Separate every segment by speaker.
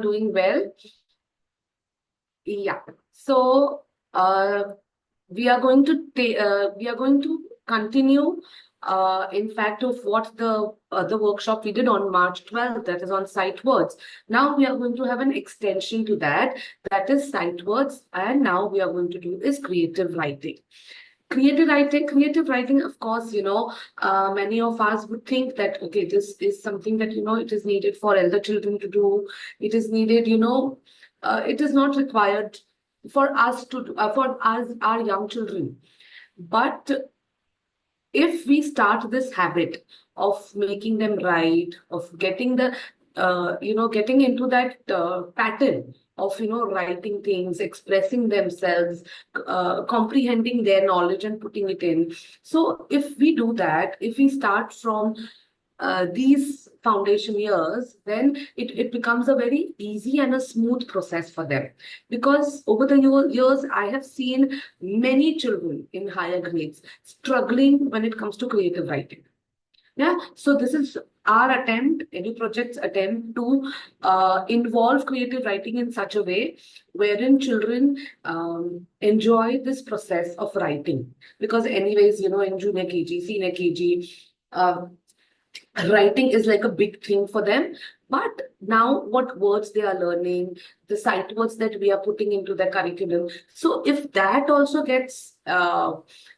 Speaker 1: doing well? Yeah. So we are going to continue. In fact, of what the workshop we did on March 12th, that is on sight words. Now we are going to have an extension to that is sight words, and now we are going to do is creative writing. Creative writing, of course, many of us would think that, okay, this is something that, it is needed for elder children to do. It is needed, it is not required for us to do, for us, our young children. But if we start this habit of making them write, of getting getting into that pattern of, writing things, expressing themselves, comprehending their knowledge and putting it in. So if we do that, if we start from these foundation years, then it becomes a very easy and a smooth process for them. Because over the years, I have seen many children in higher grades struggling when it comes to creative writing. Yeah, so this is our attempt, EduProject's attempt to involve creative writing in such a way wherein children enjoy this process of writing. Because anyways, in junior KG, senior KG, writing is like a big thing for them. But now what words they are learning, the sight words that we are putting into the curriculum. So if that also gets,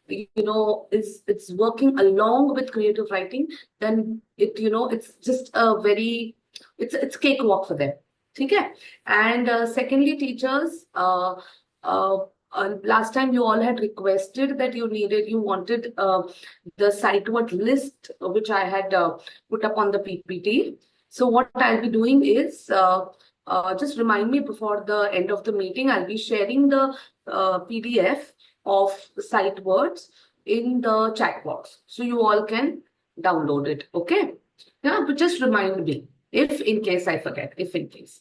Speaker 1: it's working along with creative writing, then it's just a very, it's cakewalk for them. Okay. And secondly, teachers, last time you all had requested that you wanted the sight word list, which I had put up on the PPT. So what I'll be doing is, just remind me before the end of the meeting, I'll be sharing the PDF of sight words in the chat box. So you all can download it, okay? Yeah, but just remind me if in case I forget, if in case.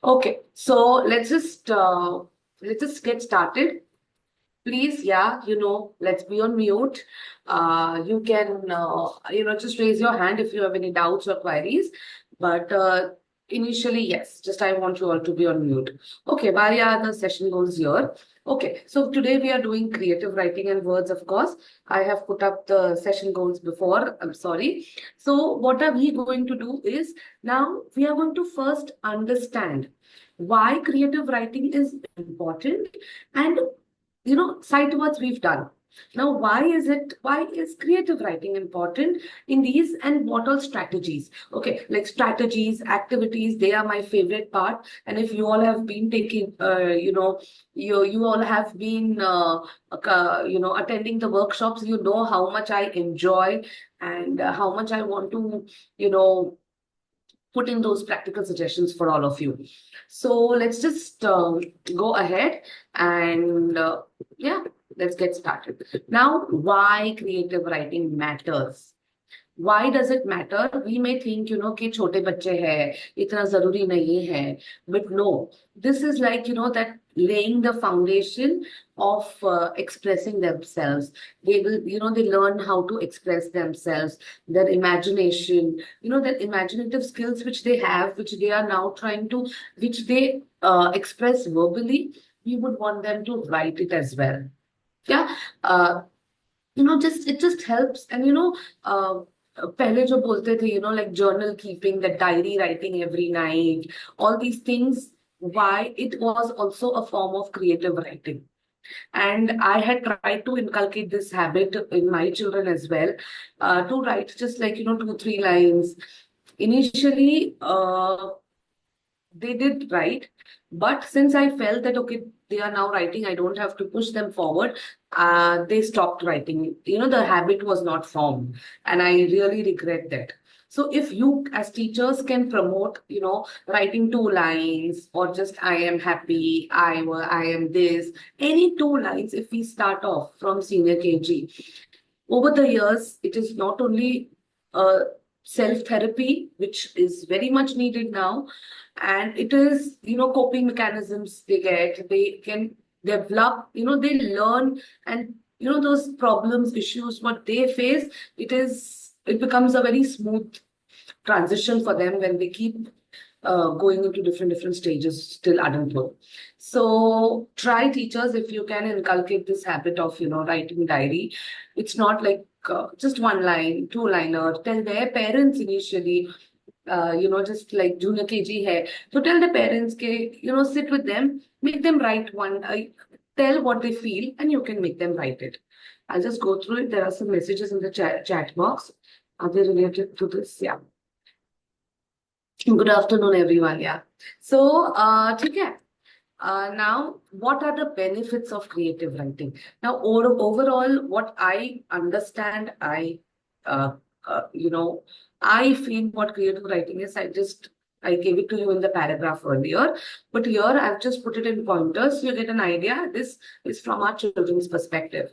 Speaker 1: Okay, so let's just get started. Please, yeah, let's be on mute. You can, just raise your hand if you have any doubts or queries. But initially, yes, just I want you all to be on mute. Okay, Varia, the session goes here. Okay, so today we are doing creative writing and words, of course. I have put up the session goals before, I'm sorry. So what are we going to do is, now we are going to first understand why creative writing is important, and sight words we've done. Now, why is creative writing important in these, and what are strategies? Okay, like strategies, activities, they are my favorite part. And if you all have been taking, you all have been, attending the workshops, how much I enjoy and how much I want to, put in those practical suggestions for all of you. So let's just go ahead and yeah, let's get started. Now, why creative writing matters? Why does it matter? We may think, कि छोटे बच्चे हैं, इतना जरूरी नहीं है. But no, this is like, that laying the foundation of expressing themselves. They will, they learn how to express themselves, their imagination, their imaginative skills which they have, which they are now trying to, which they express verbally. We would want them to write it as well. Yeah. It just helps. And, पहले जो बोलते थे, like journal keeping, that diary writing every night, all these things, why it was also a form of creative writing. And I had tried to inculcate this habit in my children as well, to write just like, 2-3 lines. Initially, they did write, but since I felt that, okay, they are now writing, I don't have to push them forward, they stopped writing. The habit was not formed, and I really regret that. So if you as teachers can promote, writing 2 lines, or just I am happy, I am this, any 2 lines, if we start off from senior KG, over the years, it is not only self-therapy, which is very much needed now, and it is, coping mechanisms they get, they can develop, they learn, and, those problems, issues, what they face, it becomes a very smooth transition for them when they keep going into different stages till adulthood. So try, teachers, if you can inculcate this habit of, writing diary. It's not like just one line, two-liner. Tell their parents initially, just like junior KG hai. So tell the parents, sit with them, make them write one, tell what they feel, and you can make them write it. I'll just go through it. There are some messages in the chat box. Are they related to this? Yeah. Good afternoon, everyone. Yeah. So, okay. Now, what are the benefits of creative writing? Now, overall, what I understand, I feel what creative writing is. I gave it to you in the paragraph earlier, but here I've just put it in pointers so you get an idea. This is from our children's perspective.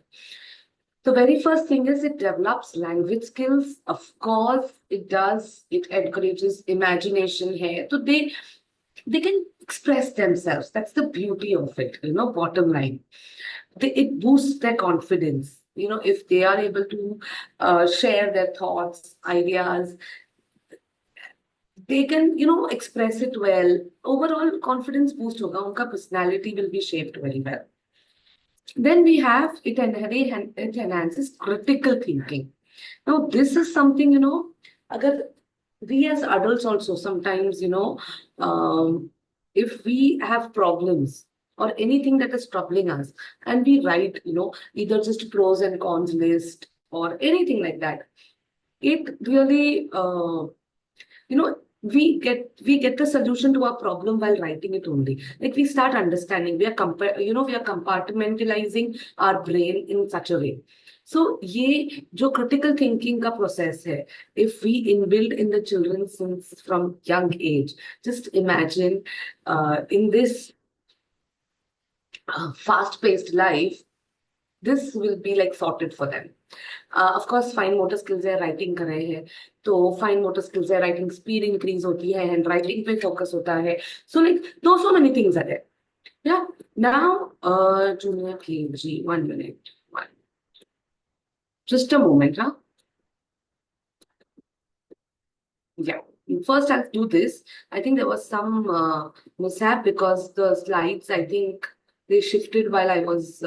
Speaker 1: The very first thing is it develops language skills. Of course, it does. It encourages imagination here. So they can express themselves. That's the beauty of it, bottom line. It boosts their confidence. If they are able to share their thoughts, ideas, they can, express it well. Overall, confidence boost hoga. Unka personality will be shaped very well. Then we have it enhances critical thinking. Now, this is something, agar we as adults also sometimes, if we have problems or anything that is troubling us and we write, either just pros and cons list or anything like that, it really, we get the solution to our problem while writing it only. Like we start understanding, we are compartmentalizing our brain in such a way. So ये जो critical thinking का process है, if we inbuild in the children since from young age, just imagine in this fast-paced life, this will be like sorted for them. Of course, fine motor skills है, writing कर रहे हैं, तो fine motor skills है, writing speed increase होती है, handwriting पे focus होता है. So like, so many things are there. Yeah. Now, junior KG, 1 minute. Just a moment, huh? Yeah. First, I'll do this. I think there was some mishap because the slides, I think they shifted while I was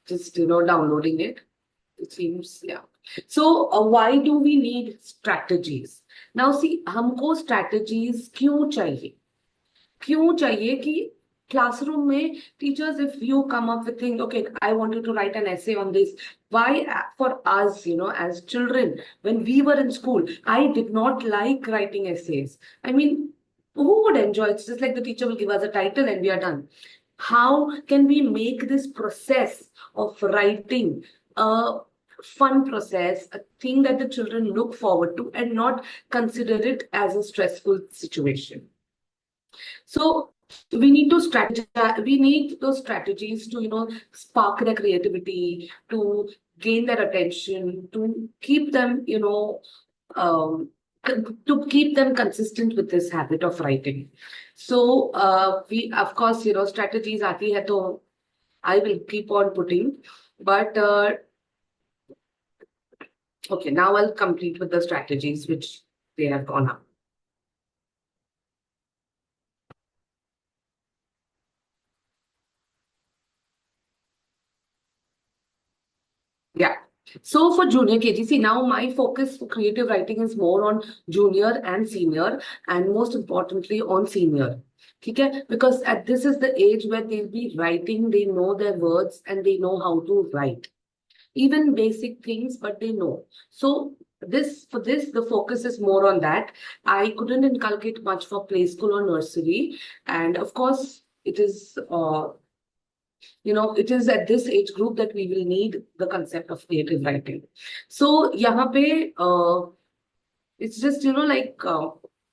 Speaker 1: just, downloading it. It seems, yeah. So why do we need strategies? Now see, हमको strategies क्यों चाहिए? क्यों चाहिए कि classroom में teachers, if you come up with things, okay, I want you to write an essay on this. Why for us, as children, when we were in school, I did not like writing essays. I mean, who would enjoy it? It's just like the teacher will give us a title and we are done. How can we make this process of writing a fun process, a thing that the children look forward to and not consider it as a stressful situation? So we need to strategize. We need those strategies to, spark their creativity, to gain their attention, to keep them, to keep them consistent with this habit of writing. So we, of course, strategies aati hai to I will keep on putting, but okay, now I'll complete with the strategies which they have gone up. Yeah. So for junior KG, see, now my focus for creative writing is more on junior and senior, and most importantly on senior. Okay? Because this is the age where they'll be writing, they know their words and they know how to write. Even basic things, but they know. So for this, the focus is more on that. I couldn't inculcate much for play school or nursery. And of course, it is it is at this age group that we will need the concept of creative writing. So, yahan pe, it's just,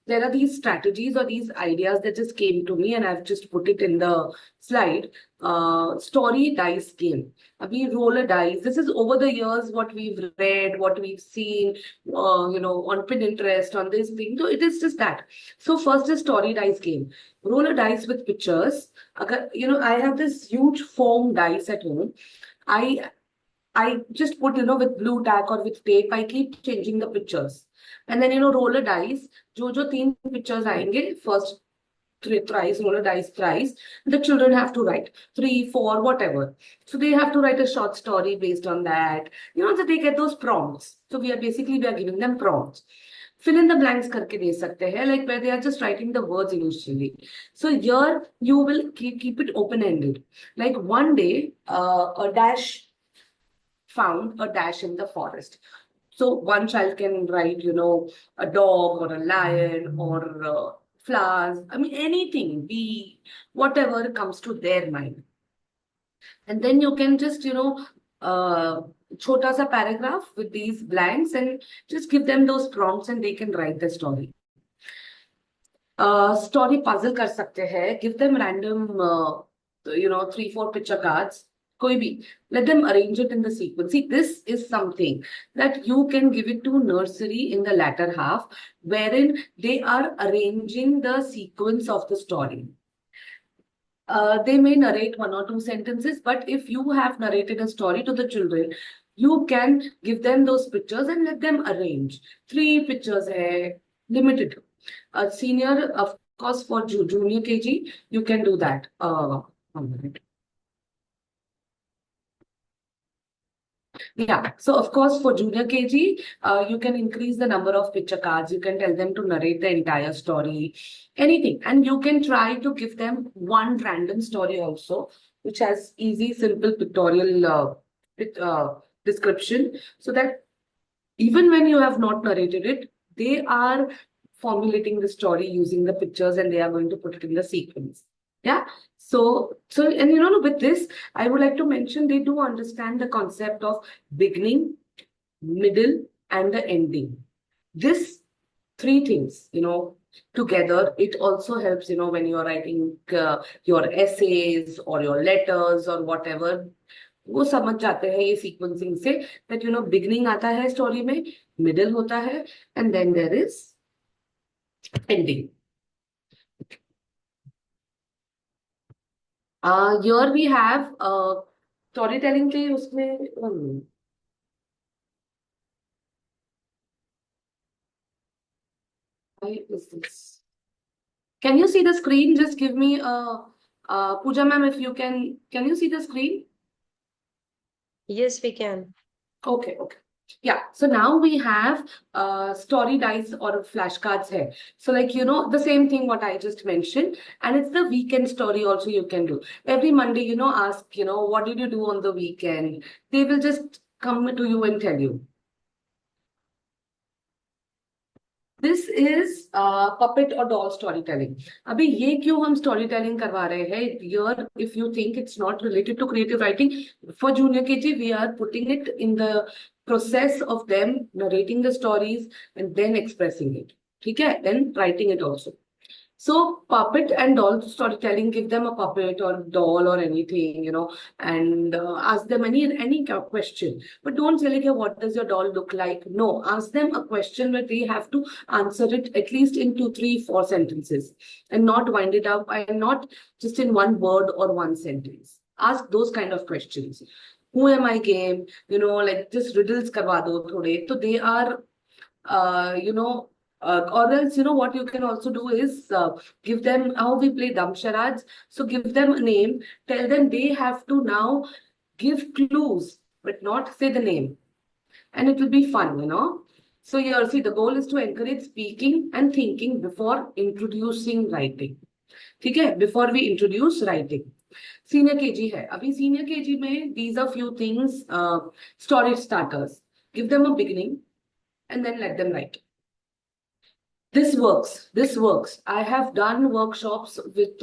Speaker 1: there are these strategies or these ideas that just came to me and I've just put it in the slide. Story dice game. We roll a dice. This is over the years what we've read, what we've seen, on Pinterest, on this thing. So it is just that. So first is story dice game. Roll a dice with pictures. I have this huge foam dice at home. I I just put, with blue tack or with tape, I keep changing the pictures. And then, roll a dice. जो तीन pictures आएंगे, first thrice, roll a dice thrice. The children have to write 3, 4, whatever. So they have to write a short story based on that. So they get those prompts. So we are giving them prompts. Fill in the blanks करके दे सकते हैं, like where they are just writing the words initially. So here you will keep it open-ended. Like one day, a dash found a dash in the forest. So one child can write, a dog or a lion or flowers. I mean, anything, bee, whatever comes to their mind. And then you can just, chota sa paragraph with these blanks and just give them those prompts and they can write the story. Story puzzle कर सकते हैं. Give them random, 3, 4 picture cards. कोई भी. Let them arrange it in the sequence. See, this is something that you can give it to nursery in the latter half, wherein they are arranging the sequence of the story. They may narrate 1 or 2 sentences, but if you have narrated a story to the children, you can give them those pictures and let them arrange. 3 pictures hai, limited. Senior, of course, for junior KG, you can do that. 1 minute. Yeah, so of course, for junior KG, you can increase the number of picture cards. You can tell them to narrate the entire story, anything. And you can try to give them one random story also, which has easy, simple pictorial description, so that even when you have not narrated it, they are formulating the story using the pictures and they are going to put it in the sequence. Yeah. So, and with this, I would like to mention they do understand the concept of beginning, middle, and the ending. This 3 things, together, it also helps, when you're writing your essays or your letters or whatever. वो समझ जाते हैं ये sequencing से that beginning आता है story में, middle होता है, and then there is ending. Here we have storytelling के उसमें why is this? Can you see the screen? Just give me Pooja ma'am, if you can you see the screen?
Speaker 2: Yes, we can.
Speaker 1: Okay. Yeah, so now we have story dice or flashcards here. So like, the same thing what I just mentioned, and it's the weekend story also you can do. Every Monday, ask, what did you do on the weekend? They will just come to you and tell you. This is puppet or doll storytelling. अभी ये क्यों हम storytelling करवा रहे हैं? Here, if you think it's not related to creative writing, for junior KG, we are putting it in the process of them narrating the stories and then expressing it. ठीक है? Then writing it also. So puppet and doll storytelling, give them a puppet or doll or anything, and ask them any question. But don't say like, what does your doll look like? No, ask them a question where they have to answer it at least in 2, 3, 4 sentences and not wind it up and not just in 1 word or 1 sentence. Ask those kind of questions. Who am I game? Like just riddles karwa do thode. So they are, or else, what you can also do is give them how we play dumb charades. So give them a name, tell them they have to now give clues, but not say the name. And it will be fun, So here, see, the goal is to encourage speaking and thinking before introducing writing. Okay, before we introduce writing. Senior KG hai. Abhi senior KG mein, these are few things, story starters. Give them a beginning and then let them write. This works. I have done workshops with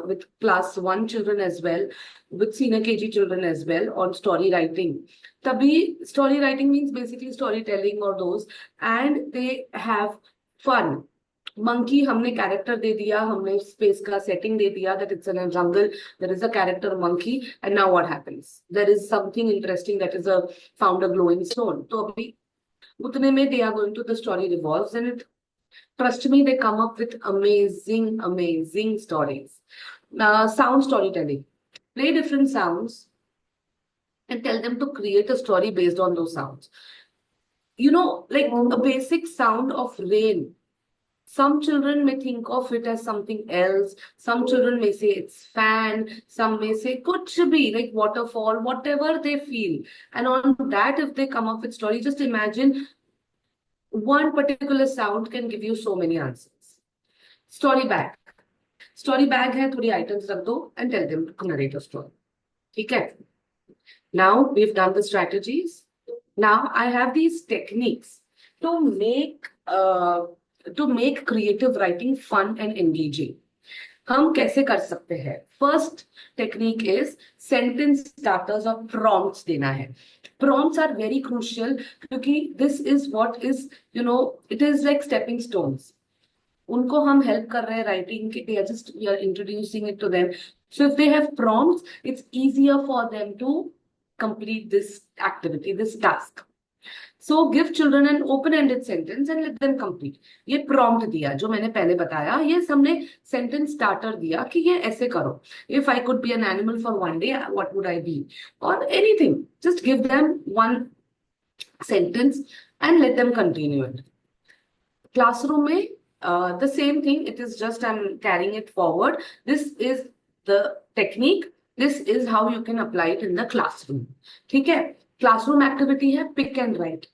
Speaker 1: with class 1 children as well, with senior KG children as well on story writing. Tabhi story writing means basically storytelling or those, and they have fun. Monkey, हमने character दे दिया, हमने space का setting दे दिया that it's in a jungle. There is a character monkey, and now what happens? There is something interesting that is found a glowing stone. तो अभी उतने में they are going to the story revolves and it. Trust me, they come up with amazing stories. Sound storytelling. Play different sounds and tell them to create a story based on those sounds. Like a basic sound of rain. Some children may think of it as something else. Some children may say it's fan. Some may say kuch bhi, like waterfall, whatever they feel. And on that, if they come up with story, just imagine one particular sound can give you so many answers. Story bag. Story bag है थोड़ी items रख दो and tell them to narrate a story. ठीक है? Now we've done the strategies. Now I have these techniques to make creative writing fun and engaging. हम कैसे कर सकते हैं? First technique is sentence starters और prompts देना है. Prompts are very crucial क्योंकि this is what is, it is like stepping stones. उनको हम help कर रहे हैं writing के, we are introducing it to them. So if they have prompts, it's easier for them to complete this activity, this task. So give children an open-ended sentence and let them complete. ये prompt दिया जो मैंने पहले बताया, ये हमने sentence starter दिया कि ये ऐसे करो. If I could be an animal for one day, what would I be? Or anything. Just give them one sentence and let them continue it. Classroom में the same thing. It is just I'm carrying it forward. This is the technique. This is how you can apply it in the classroom. ठीक है? Classroom activity है pick and write.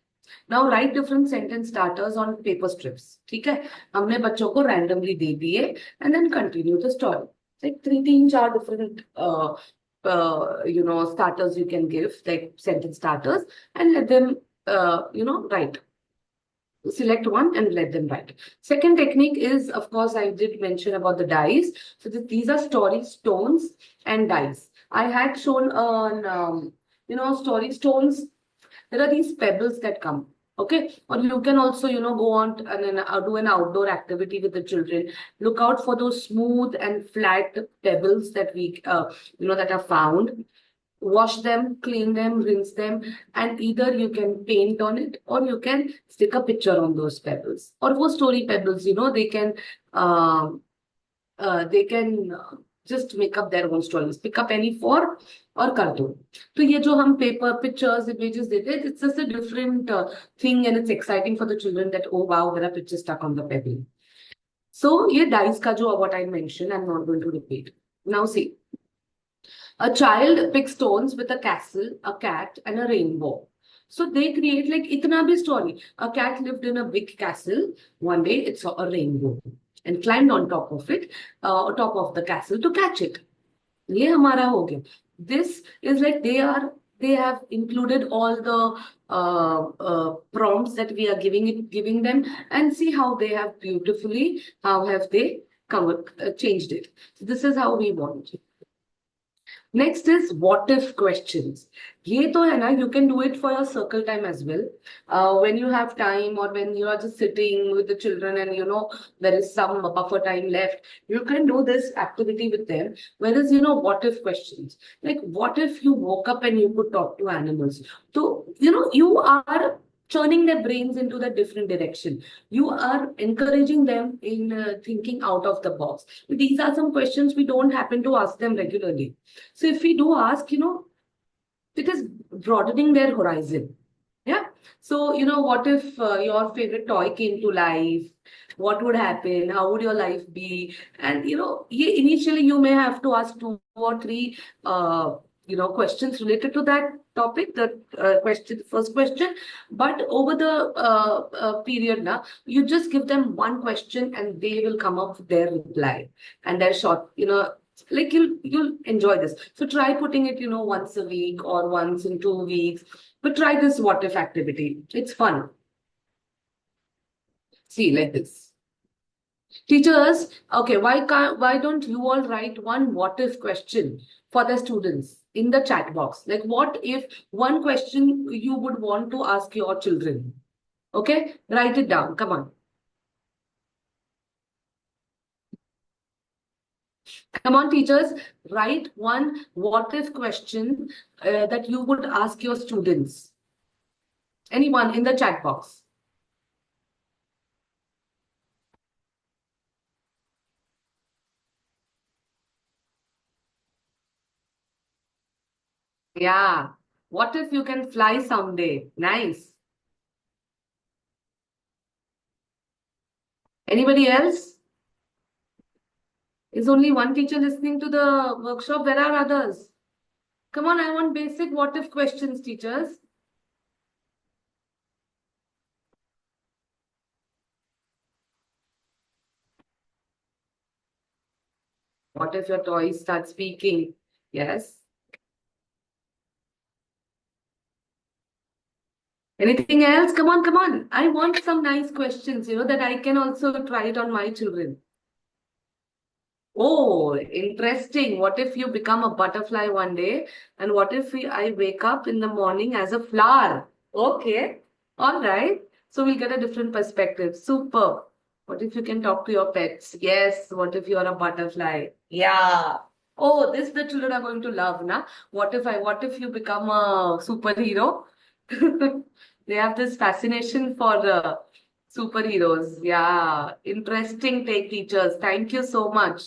Speaker 1: Now write different sentence starters on paper strips. ठीक है? हमने बच्चों को randomly दे दिए and then continue the story. Like 3-4 different starters you can give, like sentence starters, and let them write. Select one and let them write. Second technique is, of course, I did mention about the dice. So these are story stones and dice. I had shown on, story stones. There are these pebbles that come. Okay. Or you can also, go on and do an outdoor activity with the children. Look out for those smooth and flat pebbles that that are found. Wash them, clean them, rinse them, and either you can paint on it or you can stick a picture on those pebbles. Or for story pebbles, they can just make up their own stories. Pick up any four और कर दो. तो ये जो हम paper, pictures, images देते हैं, it's just a different thing and it's exciting for the children that, oh wow, there are pictures stuck on the pebble. So ये dice का जो what I mentioned, I'm not going to repeat. Now see. A child picks stones with a castle, a cat, and a rainbow. So they create like itna bhi story. A cat lived in a big castle. One day it saw a rainbow and climbed on top of it, on top of the castle to catch it. ये हमारा हो गया. This is like they have included all the prompts that we are giving them, and see how they have beautifully, how have they changed it. So this is how we want it. Next is what if questions. ये तो है ना, you can do it for your circle time as well. When you have time or when you are just sitting with the children and there is some buffer time left, you can do this activity with them. Whereas what if questions. Like what if you woke up and you could talk to animals? So you are turning their brains into the different direction. You are encouraging them in thinking out of the box. These are some questions we don't happen to ask them regularly. So if we do ask, it is broadening their horizon. Yeah. So, what if your favorite toy came to life? What would happen? How would your life be? And, initially you may have to ask 2 or 3, questions related to that topic, the first question. But over the period now, you just give them one question and they will come up with their reply and their short, like you'll enjoy this. So try putting it, once a week or once in 2 weeks. But try this what if activity. It's fun. See, like this. Teachers, okay, why don't you all write one what if question for the students in the chat box? Like what if one question you would want to ask your children? Okay, write it down. Come on. Come on, teachers, write one what if question that you would ask your students. Anyone in the chat box? Yeah. What if you can fly someday? Nice. Anybody else? Is only one teacher listening to the workshop? Where are others? Come on, I want basic what if questions, teachers. What if your toys start speaking? Yes. Anything else? Come on, come on. I want some nice questions, that I can also try it on my children. Oh, interesting. What if you become a butterfly one day? And what if I wake up in the morning as a flower? Okay. All right. So we'll get a different perspective. Super. What if you can talk to your pets? Yes. What if you're a butterfly? Yeah. Oh, this the children are going to love, na? What if you become a superhero? They have this fascination for superheroes. Yeah. Interesting take, teachers. Thank you so much.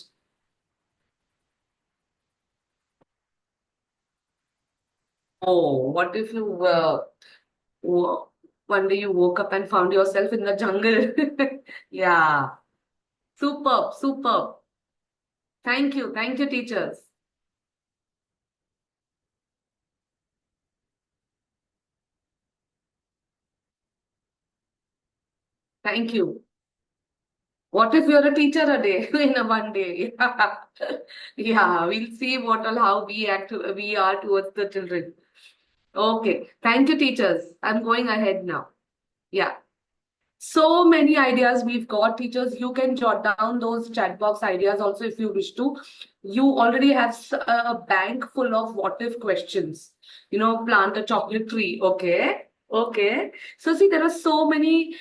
Speaker 1: Oh, what if you one day you woke up and found yourself in the jungle? Yeah, superb, superb. Thank you, teachers. Thank you. What if you're a teacher a day in a one day? Yeah, we'll see how we are towards the children. Okay, thank you, teachers. I'm going ahead now. Yeah. So many ideas we've got, teachers. You can jot down those chat box ideas also if you wish to. You already have a bank full of what if questions. Plant a chocolate tree. Okay. Okay. So see, there are so many.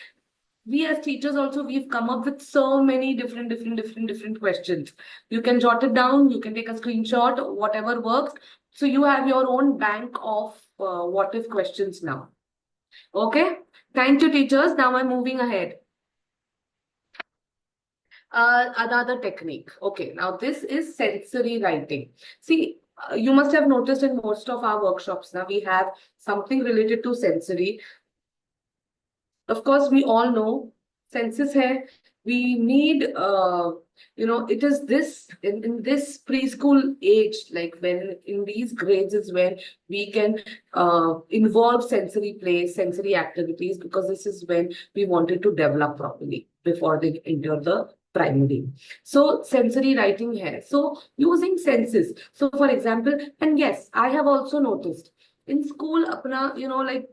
Speaker 1: We as teachers also, we've come up with so many different questions. You can jot it down. You can take a screenshot, whatever works. So you have your own bank of what if questions now. Okay. Thank you, teachers. Now I'm moving ahead. Another technique. Okay, now this is sensory writing. See, you must have noticed in most of our workshops now we have something related to sensory. Of course, we all know senses hai. We need, it is this in this preschool age, like when in these grades is when we can involve sensory play, sensory activities, because this is when we wanted to develop properly before they enter the primary. So sensory writing here. So using senses. So for example, and yes, I have also noticed in school, apna, like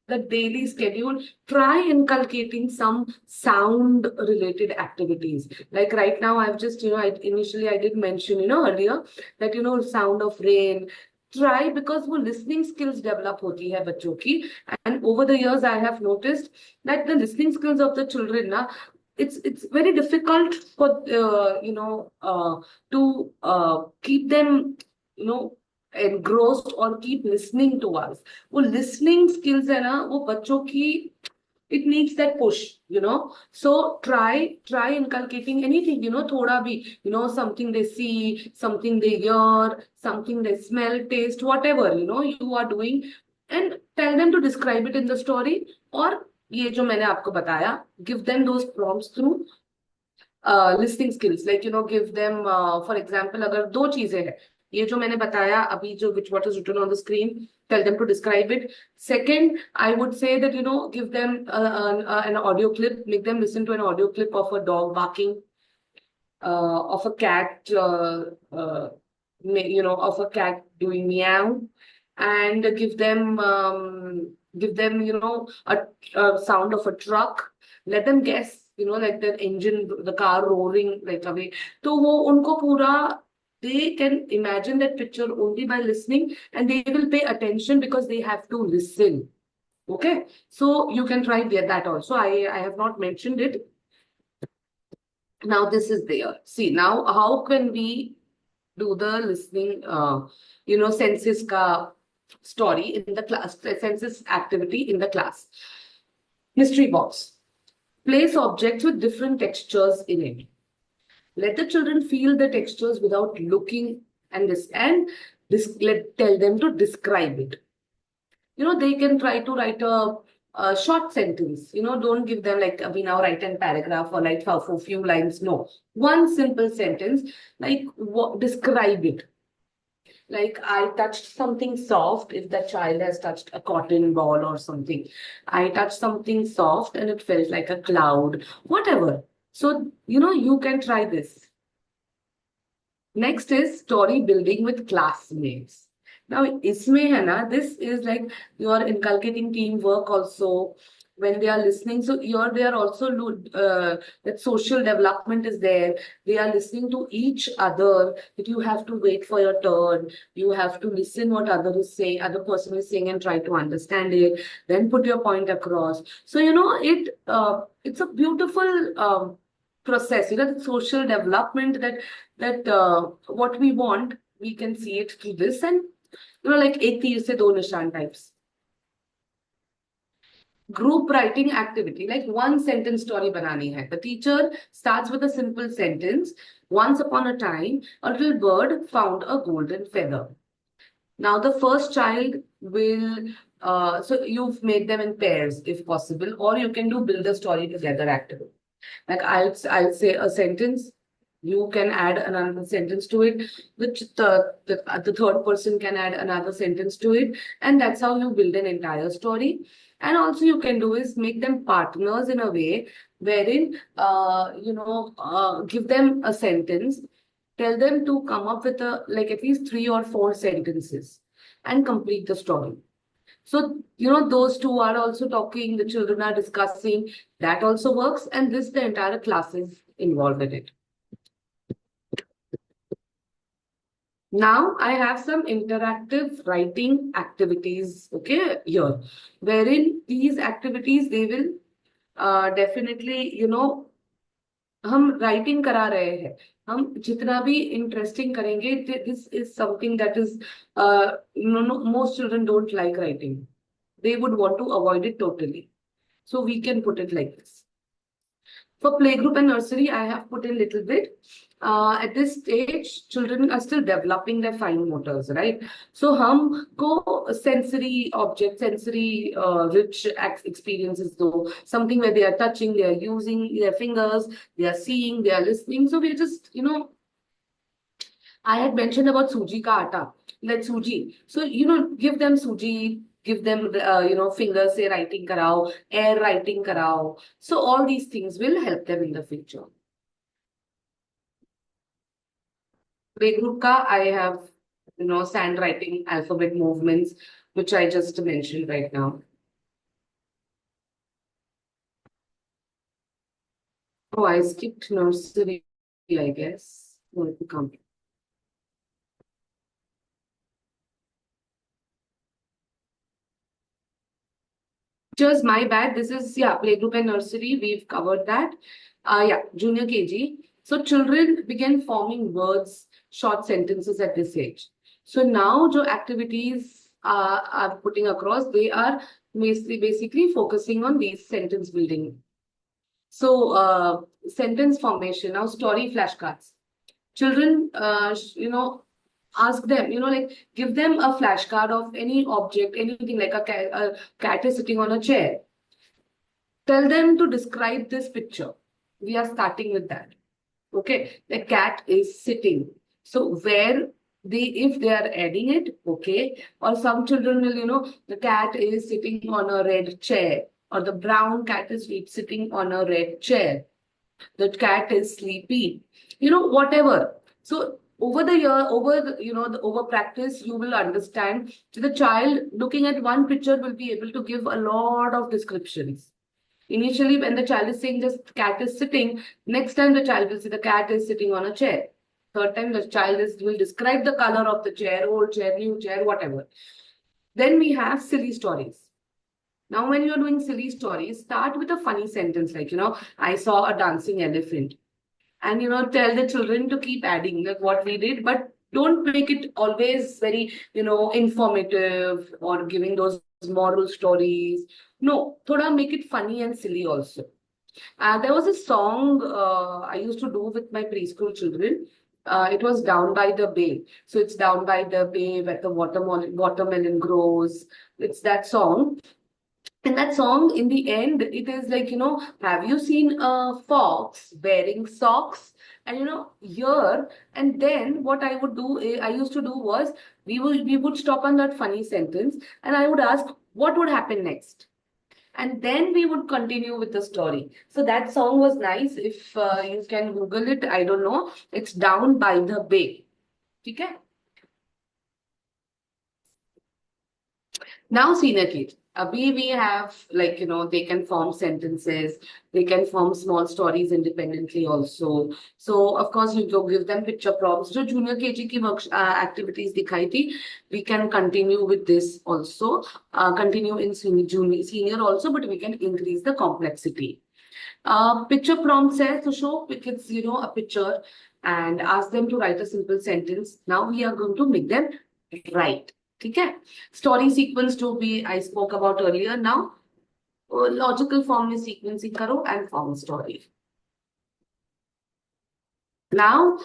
Speaker 1: the daily schedule, try inculcating some sound related activities. Like right now, I've just, initially I did mention, earlier that, sound of rain. Try, because वो listening skills develop होती है बच्चों की, and over the years I have noticed that the listening skills of the children ना, it's very difficult for to keep them engrossed or keep listening to us. वो listening skills है ना, वो बच्चों की it needs that push. So try inculcating anything, thoda bhi, something they see, something they hear, something they smell, taste, whatever, you are doing, and tell them to describe it in the story. Or ये जो मैंने आपको बताया, give them those prompts through listening skills, like give them for example, अगर दो चीजें हैं, ये जो मैंने बताया अभी, जो which what is written on the screen, tell them to describe it. Second, I would say that give them an audio clip, make them listen to an audio clip of a dog barking, of a cat of a cat doing meow, and give them a sound of a truck. Let them guess, like the engine, the car roaring like away. तो वो उनको पूरा, they can imagine that picture only by listening, and they will pay attention because they have to listen. Okay, so you can try that also. I have not mentioned it. Now this is there. See, now how can we do the listening, senses ka story in the class, senses activity in the class. Mystery box. Place objects with different textures in it. Let the children feel the textures without looking, and tell them to describe it. they can try to write a short sentence. Don't give them like we now write a paragraph or like for few lines. No, one simple sentence, like describe it. Like I touched something soft, if the child has touched a cotton ball or something. I touched something soft and it felt like a cloud, whatever. So, you can try this. Next is story building with classmates. Now, isme hai na, this is like you're inculcating teamwork also when they are listening. So they are also that social development is there. They are listening to each other. That you have to wait for your turn. You have to listen what other person is saying and try to understand it. Then put your point across. So it's a beautiful process. The social development that what we want, we can see it through this. And like ek tir se do nishan types. Group writing activity, like one sentence story banani hai. The teacher starts with a simple sentence. Once upon a time, a little bird found a golden feather. Now the first child will, so you've made them in pairs if possible, or you can do build a story together activity. Like I'll say a sentence, you can add another sentence to it. The third person can add another sentence to it, and that's how you build an entire story. And also you can do is make them partners in a way wherein give them a sentence, tell them to come up with like at least 3 or 4 sentences and complete the story. So, those two are also talking, the children are discussing, that also works. And the entire class is involved in it. Now, I have some interactive writing activities, okay, here, wherein these activities, they will definitely, हम writing करा रहे हैं. हम जितना भी interesting करेंगे, this is something that is, most children don't like writing. They would want to avoid it totally. So we can put it like this. For playgroup and nursery, I have put in little bit. At this stage, children are still developing their fine motors, right? So humko sensory objects, sensory rich experiences though, something where they are touching, they are using their fingers, they are seeing, they are listening. So we just, I had mentioned about suji ka atta, like suji. So, give them suji, give them, fingers say writing karao, air writing karao. So all these things will help them in the future. Playgroup ka, I have, sand writing alphabet movements, which I just mentioned right now. Oh, I skipped nursery, I guess. Let me come. Just my bad. This is, playgroup and nursery. We've covered that. Junior KG. So children begin forming words, short sentences at this age. So now the activities are putting across, they are basically focusing on these sentence building. So sentence formation, now story flashcards. Children, ask them, like give them a flashcard of any object, anything like a cat is sitting on a chair. Tell them to describe this picture. We are starting with that. Okay, the cat is sitting. So where if they are adding it, okay, or some children will, the cat is sitting on a red chair, or the brown cat is sitting on a red chair. The cat is sleepy, whatever. So over the year, over practice, you will understand the child looking at one picture will be able to give a lot of descriptions. Initially, when the child is saying just cat is sitting, next time the child will say the cat is sitting on a chair. Third time the child will describe the color of the chair, old chair, new chair, whatever. Then we have silly stories. Now, when you're doing silly stories, start with a funny sentence like, I saw a dancing elephant. And, tell the children to keep adding like what we did, but don't make it always very, informative or giving those moral stories. No, thoda make it funny and silly also. There was a song I used to do with my preschool children. It was Down by the Bay. So it's down by the bay where the watermelon grows. It's that song. And that song, in the end, it is like, have you seen a fox wearing socks? And here, and then what I would do, I used to do was we would stop on that funny sentence, and I would ask, what would happen next? And then we would continue with the story. So that song was nice. If you can Google it, I don't know. It's Down by the Bay. Okay? Now, senior kids, we have like, they can form sentences, they can form small stories independently also. So, of course, you go give them picture prompts. जो junior KG की activities दिखाई थी, we can continue with this also, continue in senior also, but we can increase the complexity. Picture prompts says to show kids, a picture and ask them to write a simple sentence. Now we are going to make them write. Okay? Story sequence to be I spoke about earlier. Now logical form में sequencing करो and form story. Now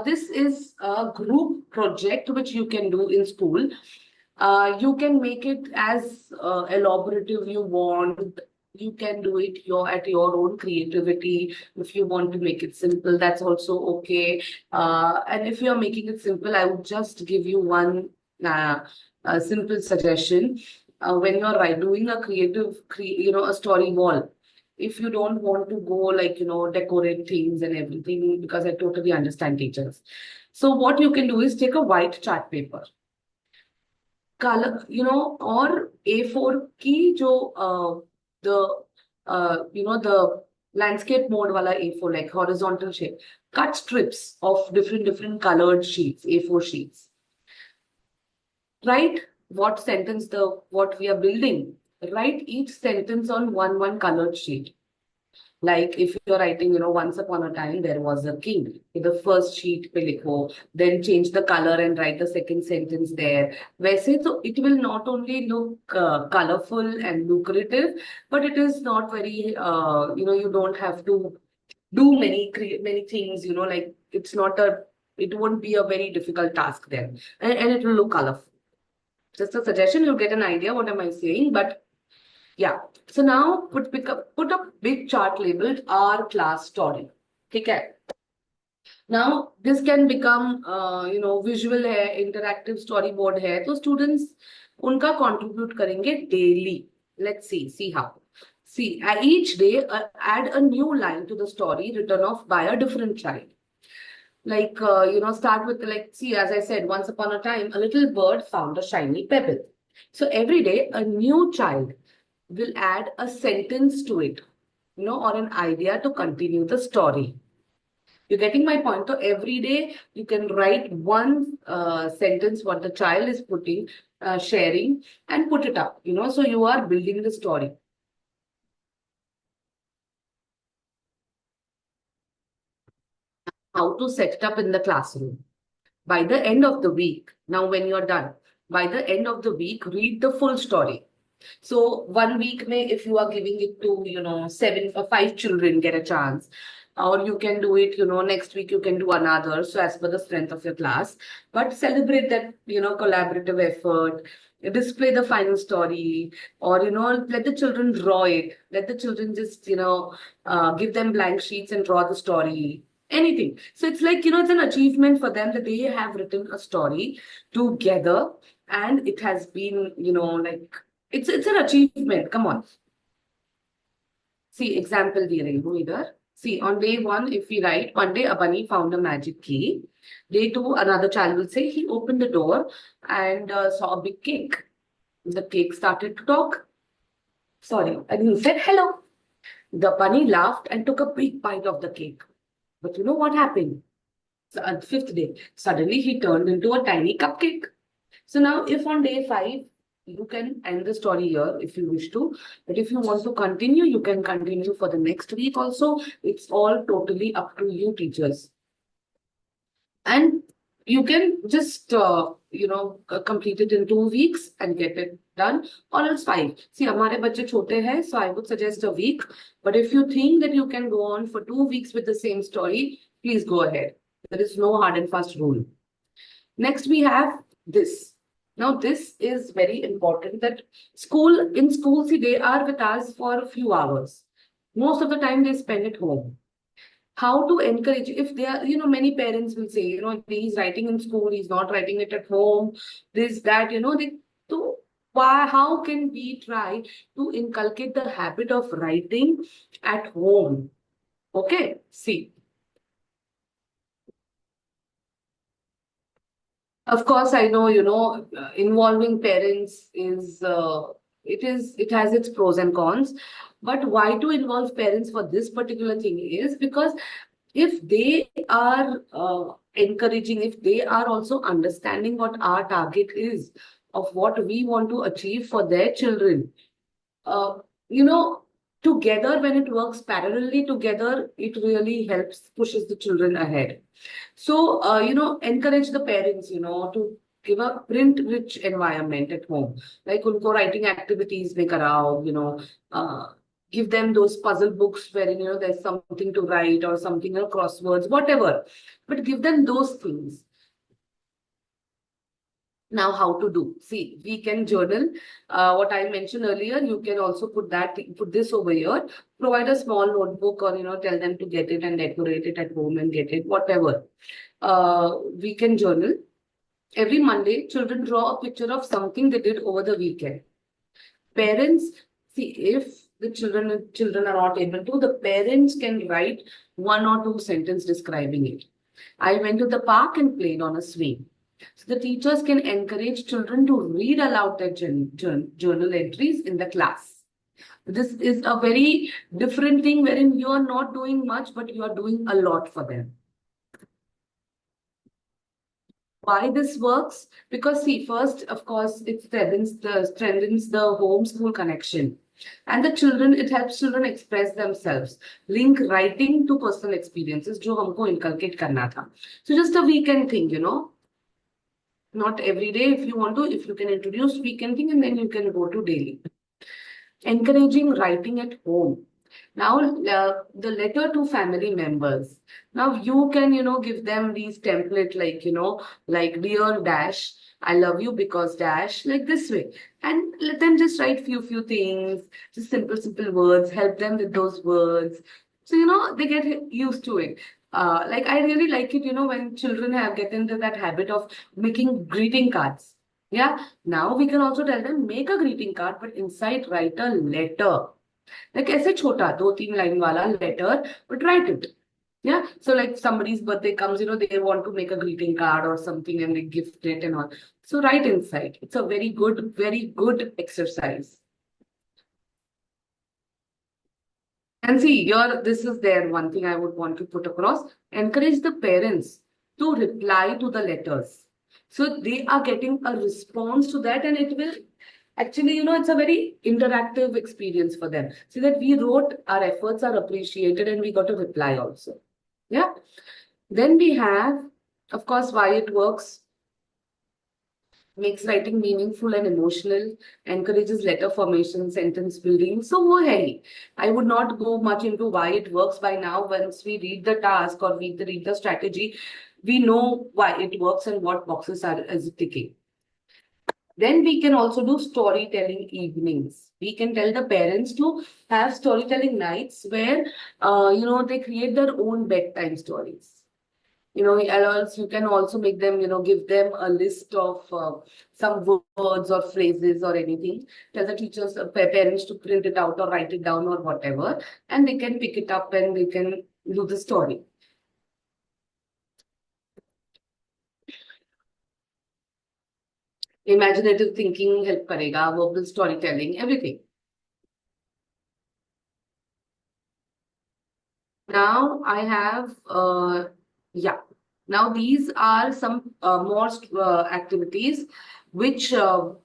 Speaker 1: this is a group project which you can do in school. You can make it as elaborative you want. You can do it at your own creativity. If you want to make it simple, that's also okay. And if you're making it simple, I would just give you one a simple suggestion. When you're doing a a story wall, if you don't want to go like, decorate things and everything, because I totally understand teachers. So what you can do is take a white chart paper, color, or A4 की जो the landscape mode wala A4, like horizontal shape, cut strips of different colored sheets, A4 sheets. Write what we are building. Write each sentence on one colored sheet. Like if you're writing, once upon a time there was a king. The first sheet पे लिखो, then change the color and write the second sentence there. वैसे so it will not only look colorful and lucrative, but it is not very you don't have to do many things. Like it won't be a very difficult task there, and it will look colorful. Just a suggestion, you'll get an idea what am I saying, but yeah. So now put a big chart labeled our class story. Okay. Now this can become visual है, interactive storyboard है. So students उनका contribute करेंगे daily. Let's see how. See, each day add a new line to the story written off by a different child. Like start with see, as I said, once upon a time a little bird found a shiny pebble. So every day a new child will add a sentence to it, or an idea to continue the story. You're getting my point? So every day you can write one sentence what the child is putting, sharing, and put it up, so you are building the story. How to set it up in the classroom. By the end of the week, now when you're done, by the end of the week, read the full story. So 1 week may, if you are giving it to, 7 or 5 children get a chance, or you can do it, next week you can do another. So as per the strength of your class, but celebrate that, collaborative effort, display the final story, or, let the children draw it. Let the children just, give them blank sheets and draw the story. Anything. So it's like, it's an achievement for them that they have written a story together, and it has been, like, it's an achievement. Come on. See, example दे रही हूँ इधर. See, on day 1, if we write, one day a bunny found a magic key. Day 2, another child will say he opened the door and saw a big cake. The cake started to talk. Sorry, and he said hello. The bunny laughed and took a big bite of the cake. But you know what happened? So on the 5th day, suddenly he turned into a tiny cupcake. So now if on day 5, you can end the story here if you wish to. But if you want to continue, you can continue for the next week also. It's all totally up to you, teachers. And you can just, complete it in 2 weeks and get it done, or else 5. See, हमारे बच्चे छोटे हैं, so I would suggest a week. But if you think that you can go on for 2 weeks with the same story, please go ahead. There is no hard and fast rule. Next, we have this. Now, this is very important that in school, see, they are with us for a few hours. Most of the time they spend at home. How to encourage, if they are, many parents will say, he's writing in school, he's not writing it at home, this, that, so how can we try to inculcate the habit of writing at home? Okay, see. Of course, I know, involving parents it has its pros and cons. But why to involve parents for this particular thing is because if they are encouraging, if they are also understanding what our target is of what we want to achieve for their children, uh, you know, together, when it works parallelly together, it really helps, pushes the children ahead. So, encourage the parents, to give a print-rich environment at home. Like, unko writing activities mein karao, give them those puzzle books wherein, there's something to write or something, crosswords, whatever. But give them those things. Now, how to do? See, we can journal. What I mentioned earlier, you can also put this over here. Provide a small notebook or, tell them to get it and decorate it at home and get it, whatever. We can journal. Every Monday, children draw a picture of something they did over the weekend. Parents, see, if the children are not able to, the parents can write 1 or 2 sentences describing it. I went to the park and played on a swing. So the teachers can encourage children to read aloud their journal entries in the class. This is a very different thing wherein you are not doing much, but you are doing a lot for them. Why this works? Because see, first, of course, it strengthens the home school connection. And it helps children express themselves. Link writing to personal experiences, जो हमको inculcate करना था. So just a weekend thing, not every day if you want to, if you can introduce weekend thing and then you can go to daily. Encouraging writing at home. Now, the letter to family members. Now, you can, give them these template like dear dash, I love you because dash, like this way. And let them just write few things, just simple words, help them with those words. So, they get used to it. Like I really like it, when children get into that habit of making greeting cards. Yeah. Now we can also tell them, make a greeting card, but inside write a letter. Like ऐसे छोटा 2-3 line वाला letter, but write it. Yeah. So like somebody's birthday comes, they want to make a greeting card or something and they gift it and all. So write inside. It's a very good exercise. And see, this is there one thing I would want to put across. Encourage the parents to reply to the letters. So they are getting a response to that, and it will actually, it's a very interactive experience for them. See that we wrote, our efforts are appreciated, and we got a reply also. Yeah. Then we have, of course, why it works. Makes writing meaningful and emotional, encourages letter formation, sentence building. So, hey, I would not go much into why it works by now. Once we read the task or read the strategy, we know why it works and what boxes is it ticking. Then we can also do storytelling evenings. We can tell the parents to have storytelling nights where, they create their own bedtime stories. Else you can also make them, give them a list of some words or phrases or anything. Tell the teachers, parents to print it out or write it down or whatever, and they can pick it up and they can do the story. Imaginative thinking help karega, verbal storytelling, everything. Now I have, yeah. Now these are some more activities which are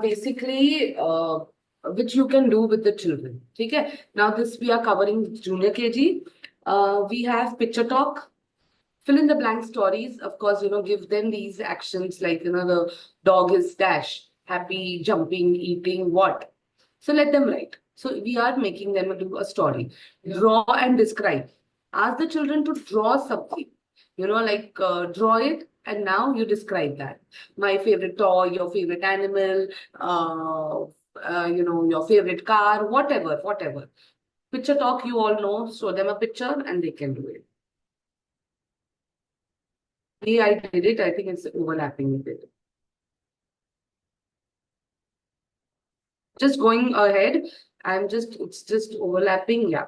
Speaker 1: basically which you can do with the children. Okay. Now this we are covering junior KG. We have picture talk. Fill in the blank stories. Of course, give them these actions like, the dog is dash, happy, jumping, eating, what. So let them write. So we are making them do a story. Draw and describe. Ask the children to draw something. like draw it and now you describe that. My favorite toy, your favorite animal, your favorite car, whatever. Picture talk, you all know, show them a picture and they can do it. Yeah, I did it. I think it's overlapping with it. Just going ahead, it's just overlapping. Yeah.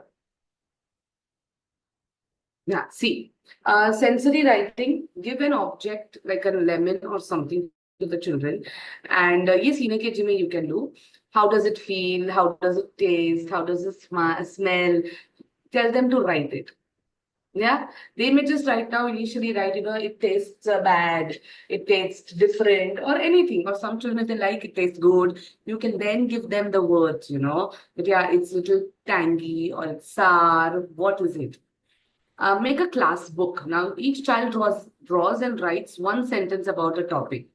Speaker 1: Yeah, see, sensory writing, give an object like a lemon or something to the children. And yes, in a KG you can do. How does it feel? How does it taste? How does it smell? Tell them to write it. Yeah, they may just right now initially write, it tastes bad, it tastes different, or anything. Or some children, if they like, it tastes good. You can then give them the words, that yeah, it's little tangy or it's sour. What is it? Make a class book. Now, each child draws and writes one sentence about a topic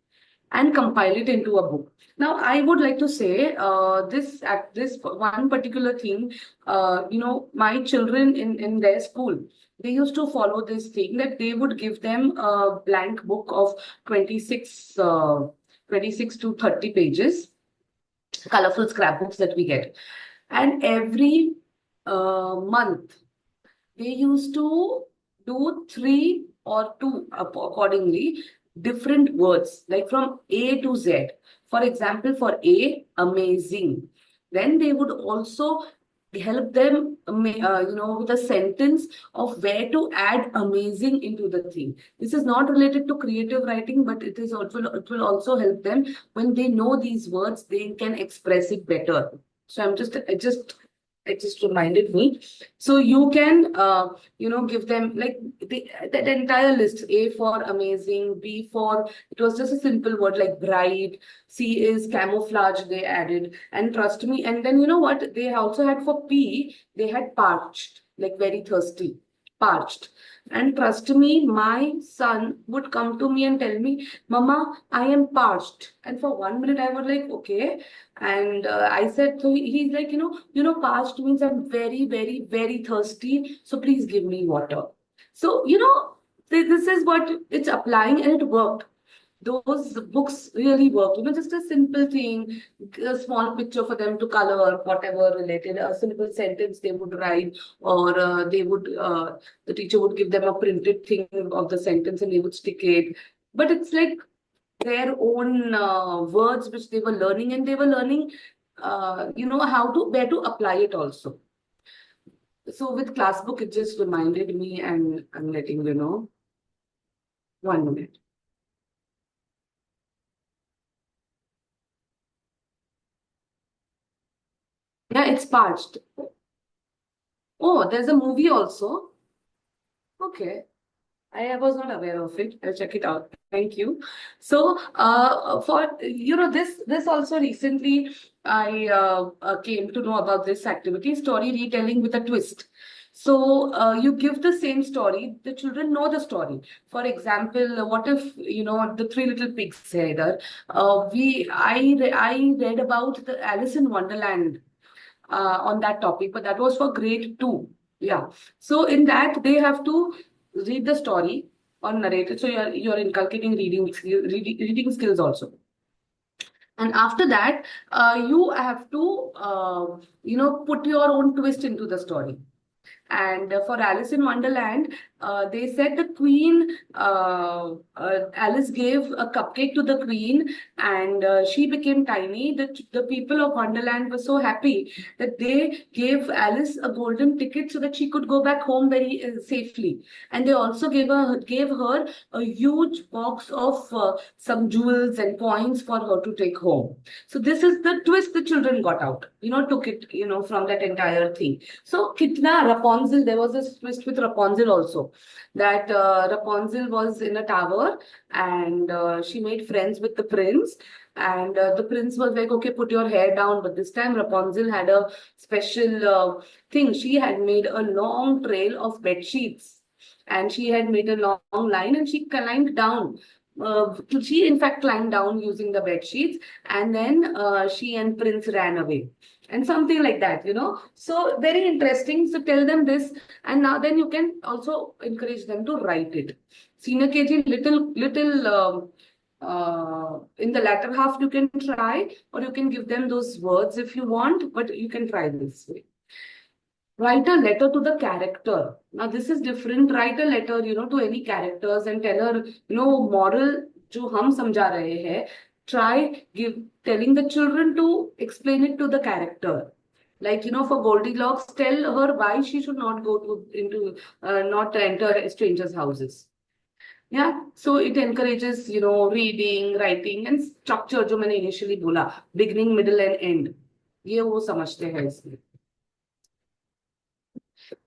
Speaker 1: and compile it into a book. Now, I would like to say this one particular thing. My children in their school, they used to follow this thing that they would give them a blank book of 26, 26 to 30 pages, colorful scrapbooks that we get, and every month they used to do three or two accordingly different words, like from A to Z. For example, for A, amazing. Then they would also help them, with a sentence of where to add amazing into the thing. This is not related to creative writing, but it will also help them when they know these words, they can express it better. So it just reminded me. So you can, give them like that entire list. A for amazing, B for, it was just a simple word like bright, C is camouflage they added. And trust me, and then you know what? They also had for P, they had parched, like very thirsty, parched. And trust me, my son would come to me and tell me, Mama, I am parched. And for 1 minute, I was like, okay. And I said, so he's like, parched means I'm very, very, very thirsty. So please give me water. So, this is what it's applying and it worked. Those books really work. Just a simple thing, a small picture for them to color, whatever related, a simple sentence they would write, or the teacher would give them a printed thing of the sentence and they would stick it. But it's like their own words which they were learning, and they were learning, where to apply it also. So with class book, it just reminded me, and I'm letting you know. 1 minute. Yeah, it's parched. Oh, there's a movie also. Okay. I was not aware of it. I'll check it out. Thank you. So, for this also recently I came to know about this activity, story retelling with a twist. So, you give the same story, the children know the story. For example, what if the Three Little Pigs here? I read about the Alice in Wonderland on that topic, but that was for grade 2. Yeah. So in that they have to read the story or narrate it. So you're inculcating reading skills also. And after that, you have to put your own twist into the story. And for Alice in Wonderland, they said the queen, Alice gave a cupcake to the queen, and she became tiny. The people of Wonderland were so happy that they gave Alice a golden ticket so that she could go back home very safely. And they also gave her a huge box of some jewels and coins for her to take home. So this is the twist the children got out, took it, from that entire thing. So kitna Rapunzel, there was a twist with Rapunzel also, that Rapunzel was in a tower and she made friends with the prince. And the prince was like, okay, put your hair down. But this time Rapunzel had a special thing. She had made a long trail of bed sheets and she had made a long line and she climbed down she in fact climbed down using the bed sheets, and then she and Prince ran away, and something like that, So very interesting. So tell them this, and now then you can also encourage them to write it. Senior KG, little. In the latter half, you can try, or you can give them those words if you want, but you can try this way. Write a letter to the character. Now, this is different. Write a letter, to any characters and tell her, moral जो हम समझा रहे हैं, try telling the children to explain it to the character. Like, for Goldilocks, tell her why she should not go not enter strangers' houses. Yeah, so it encourages, reading, writing, and structure, जो मैंने initially बोला, beginning, middle, and end. ये वो समझते हैं इसमें.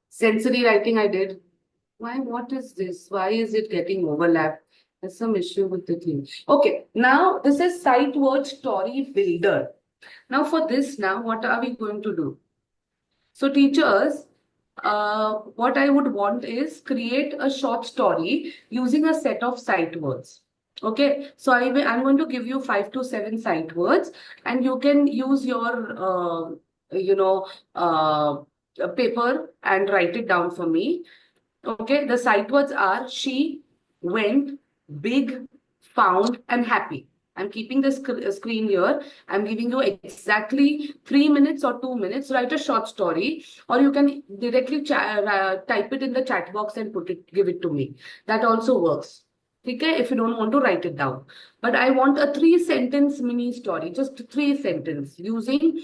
Speaker 1: Sensory writing I did. What is this? Why is it getting overlapped? There's some issue with the thing. Okay, now this is sight word story builder. Now for this, what are we going to do? So teachers, what I would want is create a short story using a set of sight words. Okay, so I'm going to give you 5 to 7 sight words, and you can use your, paper and write it down for me. Okay, the sight words are she, went, big, found, and happy. I'm keeping the screen here. I'm giving you exactly 3 minutes or 2 minutes. Write a short story, or you can directly type it in the chat box and give it to me. That also works. Okay, if you don't want to write it down. But I want a 3-sentence mini story, just 3 sentences using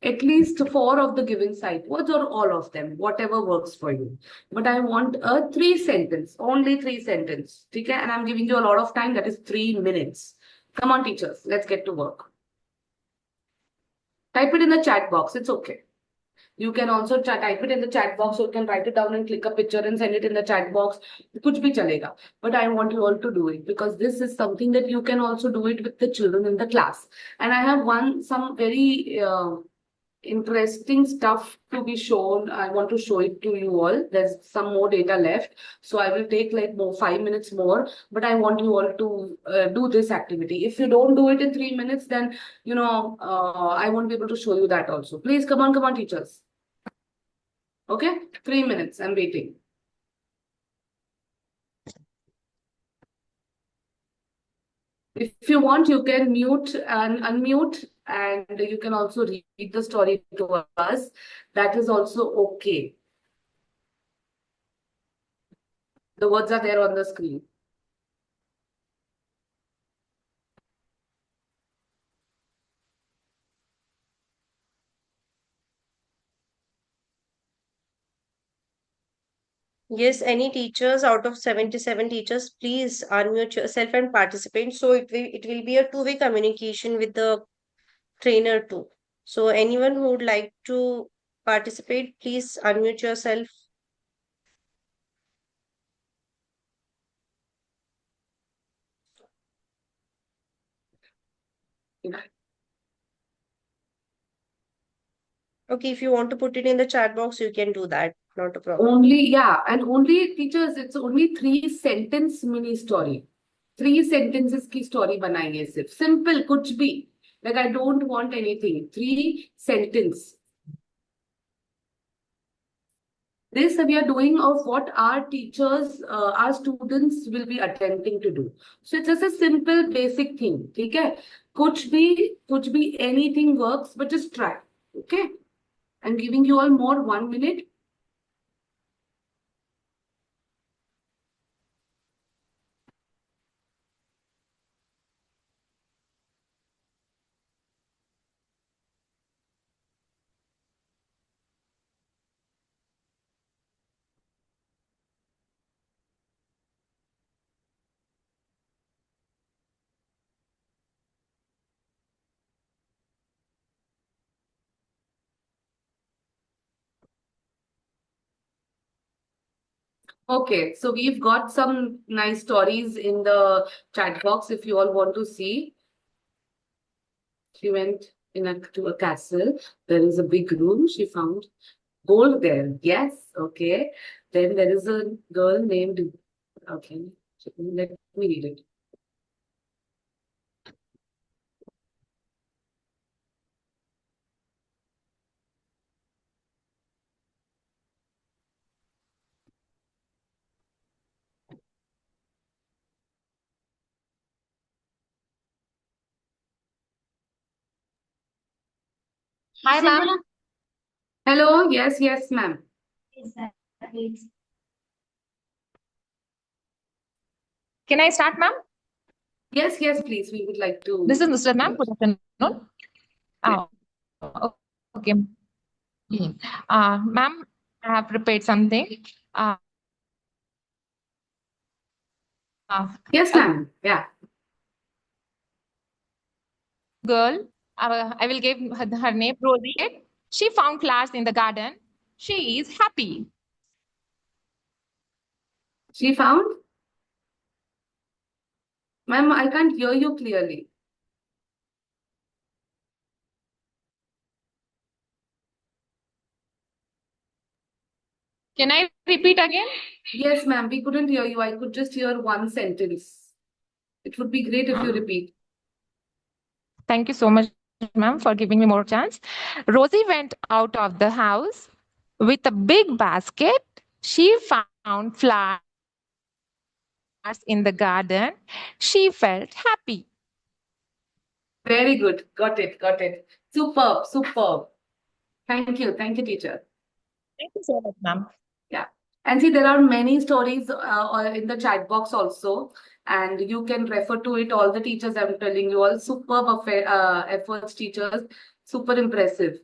Speaker 1: at least 4 of the given sight words or all of them, whatever works for you. But I want a 3-sentence, only 3 sentences. Okay, and I'm giving you a lot of time, that is 3 minutes. Come on, teachers, let's get to work. Type it in the chat box, it's okay. You can also type it in the chat box, or you can write it down and click a picture and send it in the chat box. Kuch bhi chalega. But I want you all to do it, because this is something that you can also do it with the children in the class. And I have some very interesting stuff to be shown. I want to show it to you all. There's some more data left, so I will take like 5 minutes more, but I want you all to do this activity. If you don't do it in 3 minutes, then I won't be able to show you that also. Please come on, teachers. Okay, 3 minutes, I'm waiting. If you want, you can mute and unmute, and you can also read the story to us. That is also okay. The words are there on the screen.
Speaker 2: Yes, any teachers out of 77 teachers, please unmute yourself and participate. So it will be a two-way communication with the trainer too. So anyone who would like to participate, please unmute yourself. Okay, if you want to put it in the chat box, you can do that. Not a problem.
Speaker 1: Only teachers, it's only 3-sentence mini story. 3 sentences की story बनाएंगे सिर्फ. Simple, कुछ भी. Like I don't want anything. 3 sentence. This we are doing of what our teachers, our students will be attempting to do. So it's just a simple basic thing. ठीक है? कुछ भी anything works, but just try. Okay? I'm giving you all more 1 minute. Okay, so we've got some nice stories in the chat box if you all want to see. She went to a castle. There is a big room. She found gold there. Yes, okay. Then there is a girl named, okay, let me read it.
Speaker 3: Hi, ma'am.
Speaker 1: Hello. Yes, yes, ma'am.
Speaker 3: Can I start, ma'am?
Speaker 1: Yes, yes, please. We would like to.
Speaker 3: This is Mr. Ma'am. Good afternoon.
Speaker 1: Yeah.
Speaker 3: Okay. Ma'am, I have prepared something. Uh,
Speaker 1: Yes,
Speaker 3: a
Speaker 1: ma'am. Yeah.
Speaker 3: girl, I will give her name, Rosie. She found flowers in the garden. She is happy.
Speaker 1: She found? Ma'am, I can't hear you clearly.
Speaker 3: Can I repeat again?
Speaker 1: Yes, ma'am. We couldn't hear you. I could just hear one sentence. It would be great if you repeat.
Speaker 3: Thank you so much, ma'am, for giving me more chance. Rosie went out of the house with a big basket. She found flowers in the garden. She felt happy.
Speaker 1: Very good. Got it. Got it. Superb. Superb. Thank you. Thank you, teacher.
Speaker 3: Thank you so much, ma'am.
Speaker 1: Yeah. And see, there are many stories in the chat box also, and you can refer to it. All the teachers I'm telling you, all superb efforts, teachers, super impressive.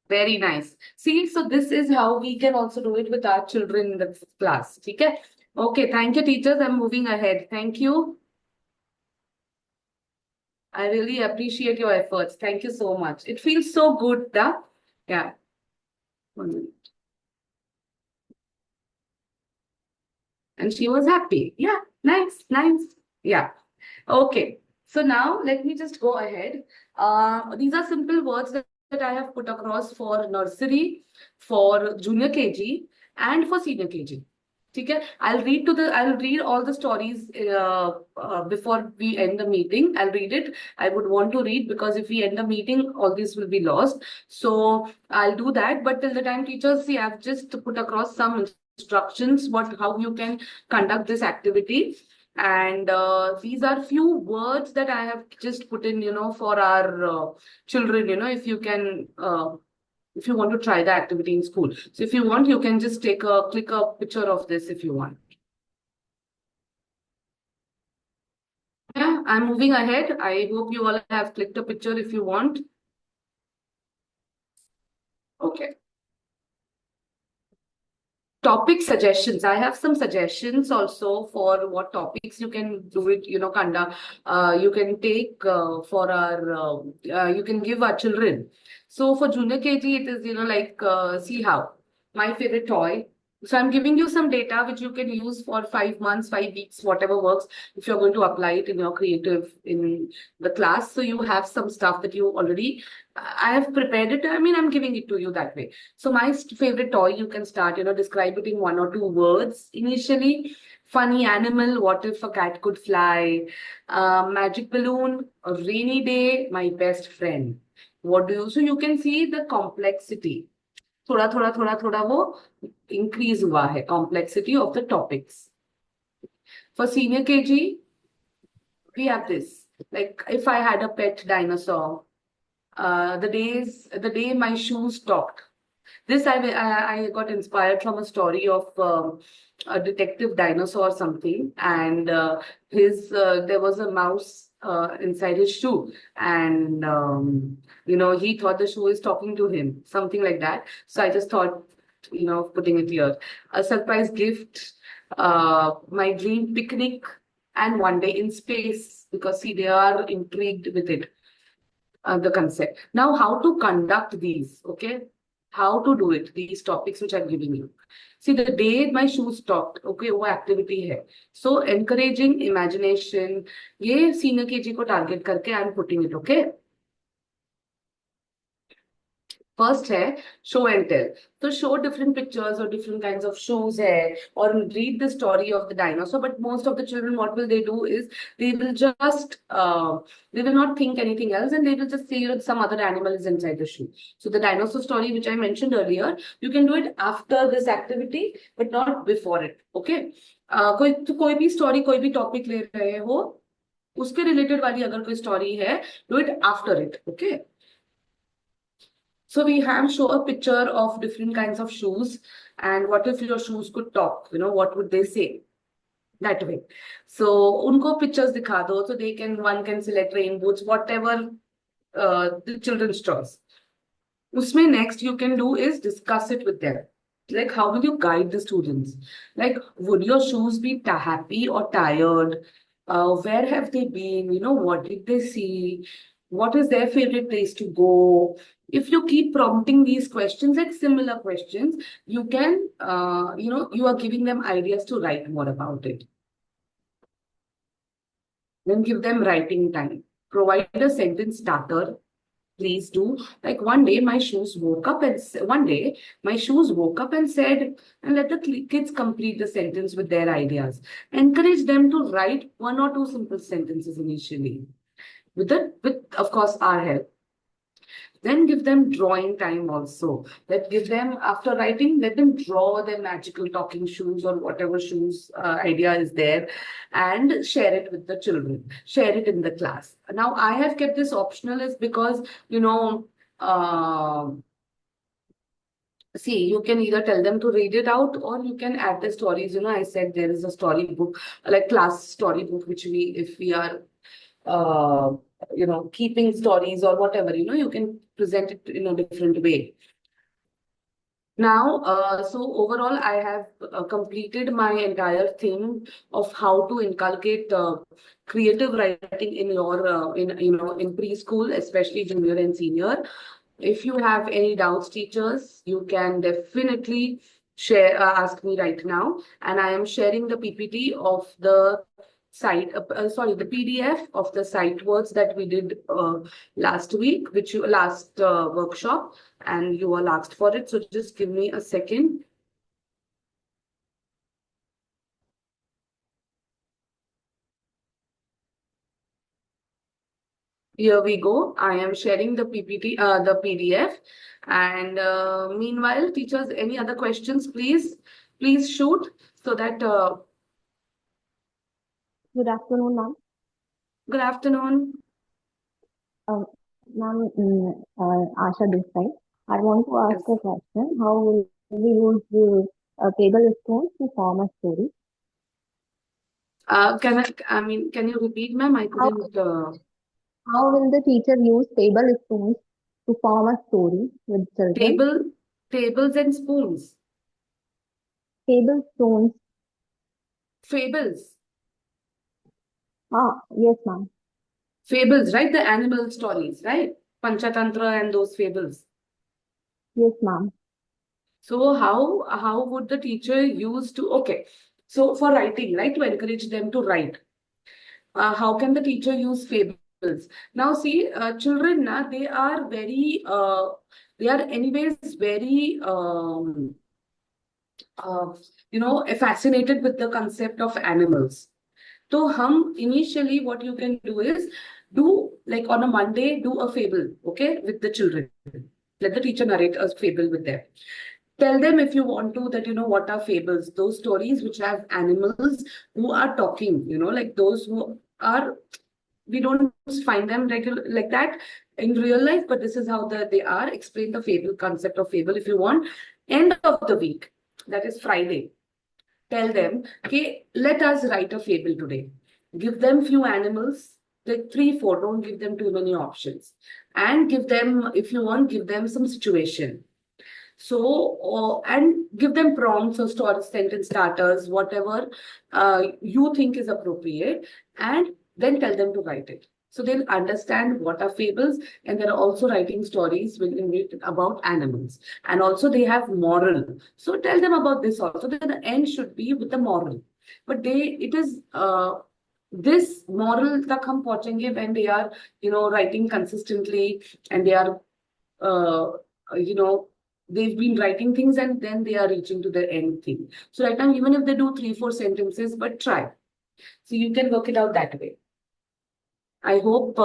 Speaker 1: Very nice. See, so this is how we can also do it with our children in the class. Okay. Okay. Thank you, teachers. I'm moving ahead. Thank you. I really appreciate your efforts. Thank you so much. It feels so good, da? Yeah. 1 minute. And she was happy. Yeah. Nice. Nice. Yeah. Okay. So now let me just go ahead. These are simple words that I have put across for nursery, for junior KG, and for senior KG. Okay, I'll read all the stories before we end the meeting. I'll read it. I would want to read because if we end the meeting, all this will be lost. So I'll do that. But till the time, teachers, see, I've just put across some instructions how you can conduct this activity. And these are few words that I have just put in, for our children, if you can if you want to try the activity in school. So if you want, you can just click a picture of this if you want. Yeah, I'm moving ahead. I hope you all have clicked a picture if you want. Okay. Topic suggestions. I have some suggestions also for what topics you can do it, conduct. You can take for our, you can give our children. So for junior KG, it is, like, see how. My favorite toy. So I'm giving you some data which you can use for 5 months, 5 weeks, whatever works, if you're going to apply it in your creative in the class. So you have some stuff that you already, I have prepared it. I mean, I'm giving it to you that way. So my favorite toy, you can start, describe it in 1 or 2 words initially. Funny animal, what if a cat could fly? Magic balloon, a rainy day, my best friend. What do you, so you can see the complexity. थोड़ा थोड़ा थोड़ा थोड़ा वो increase हुआ है complexity of the topics. For senior KG, we have this. Like if I had a pet dinosaur, the day my shoes talked. This I got inspired from a story of a detective dinosaur or something, and his there was a mouse inside his shoe, and he thought the shoe is talking to him, something like that. So I just thought, of putting it here. A surprise gift, my dream picnic, and one day in space, because see, they are intrigued with it, the concept. Now, how to conduct these, okay? How to do it, these topics which I'm giving you. See, the day my shoes stopped, okay, वो activity है. So, encouraging imagination, ये senior KG को target करके I'm putting it, okay? First है show and tell. So show different pictures or different kinds of shoes है, or read the story of the dinosaur. But most of the children, what will they do is they will just they will not think anything else, and they will just say some other animal is inside the shoe. So the dinosaur story which I mentioned earlier, you can do it after this activity, but not before it. Okay. कोई भी story, कोई भी topic ले रहे हो, उसके related वाली अगर कोई story है, do it after it, okay? So we have show a picture of different kinds of shoes, and what if your shoes could talk? What would they say? That way. So unko pictures dikha do, so one can select rain boots, whatever the children's choice. Usme next you can do is discuss it with them. Like, how will you guide the students? Like, would your shoes be happy or tired? Where have they been? What did they see? What is their favorite place to go? If you keep prompting these questions, like similar questions, you can, you are giving them ideas to write more about it. Then give them writing time. Provide a sentence starter. Please do. Like one day my shoes woke up and said, and let the kids complete the sentence with their ideas. Encourage them to write 1 or 2 simple sentences initially, with of course our help. Then give them drawing time also. After writing, let them draw their magical talking shoes or whatever shoes idea is there, and share it with the children. Share it in the class. Now, I have kept this optional is because, see, you can either tell them to read it out or you can add the stories. I said there is a story book, like class story book, which if we are keeping stories or whatever, you can present it in a different way. Now, so overall, I have completed my entire thing of how to inculcate creative writing in your in preschool, especially junior and senior. If you have any doubts, teachers, you can definitely ask me right now, and I am sharing the PPT of the the PDF of the sight words that we did last week, last workshop, and you all asked for it. So just give me a second. Here we go. I am sharing the PPT, the PDF. And meanwhile, teachers, any other questions, please shoot so that.
Speaker 4: Good afternoon, ma'am.
Speaker 1: Good afternoon.
Speaker 4: Ma'am, Asha this side. I want to ask a question. How will we use tablespoons to form a story?
Speaker 1: Can you repeat, ma'am? I couldn't.
Speaker 4: How will the teacher use tablespoons to form a story with children?
Speaker 1: Tables and spoons.
Speaker 4: Tablespoons.
Speaker 1: Fables.
Speaker 4: Yes, ma'am.
Speaker 1: Fables, right? The animal stories, right? Panchatantra and those fables.
Speaker 4: Yes, ma'am.
Speaker 1: So how would the teacher use to, okay. So for writing, right? To encourage them to write. How can the teacher use fables? Now see, children, they are anyways very, fascinated with the concept of animals. So initially what you can do is like on a Monday, do a fable, okay, with the children. Let the teacher narrate a fable with them. Tell them if you want to that, what are fables? Those stories which have animals who are talking, like those who are, we don't find them regular like that in real life, but this is how they are. Explain the fable, concept of fable if you want. End of the week, that is Friday. Tell them, okay, let us write a fable today. Give them few animals, like 3, 4. Don't give them too many options. And give them, if you want, give them some situation. So, and give them prompts or story sentence starters, whatever you think is appropriate, and then tell them to write it. So they'll understand what are fables, and they're also writing stories about animals. And also they have moral. So tell them about this also. Then the end should be with the moral. But this moral tak hum pahunchenge when they are, writing consistently, and they are, they've been writing things and then they are reaching to the end thing. So right now, even if they do 3, 4 sentences, but try. So you can work it out that way. I hope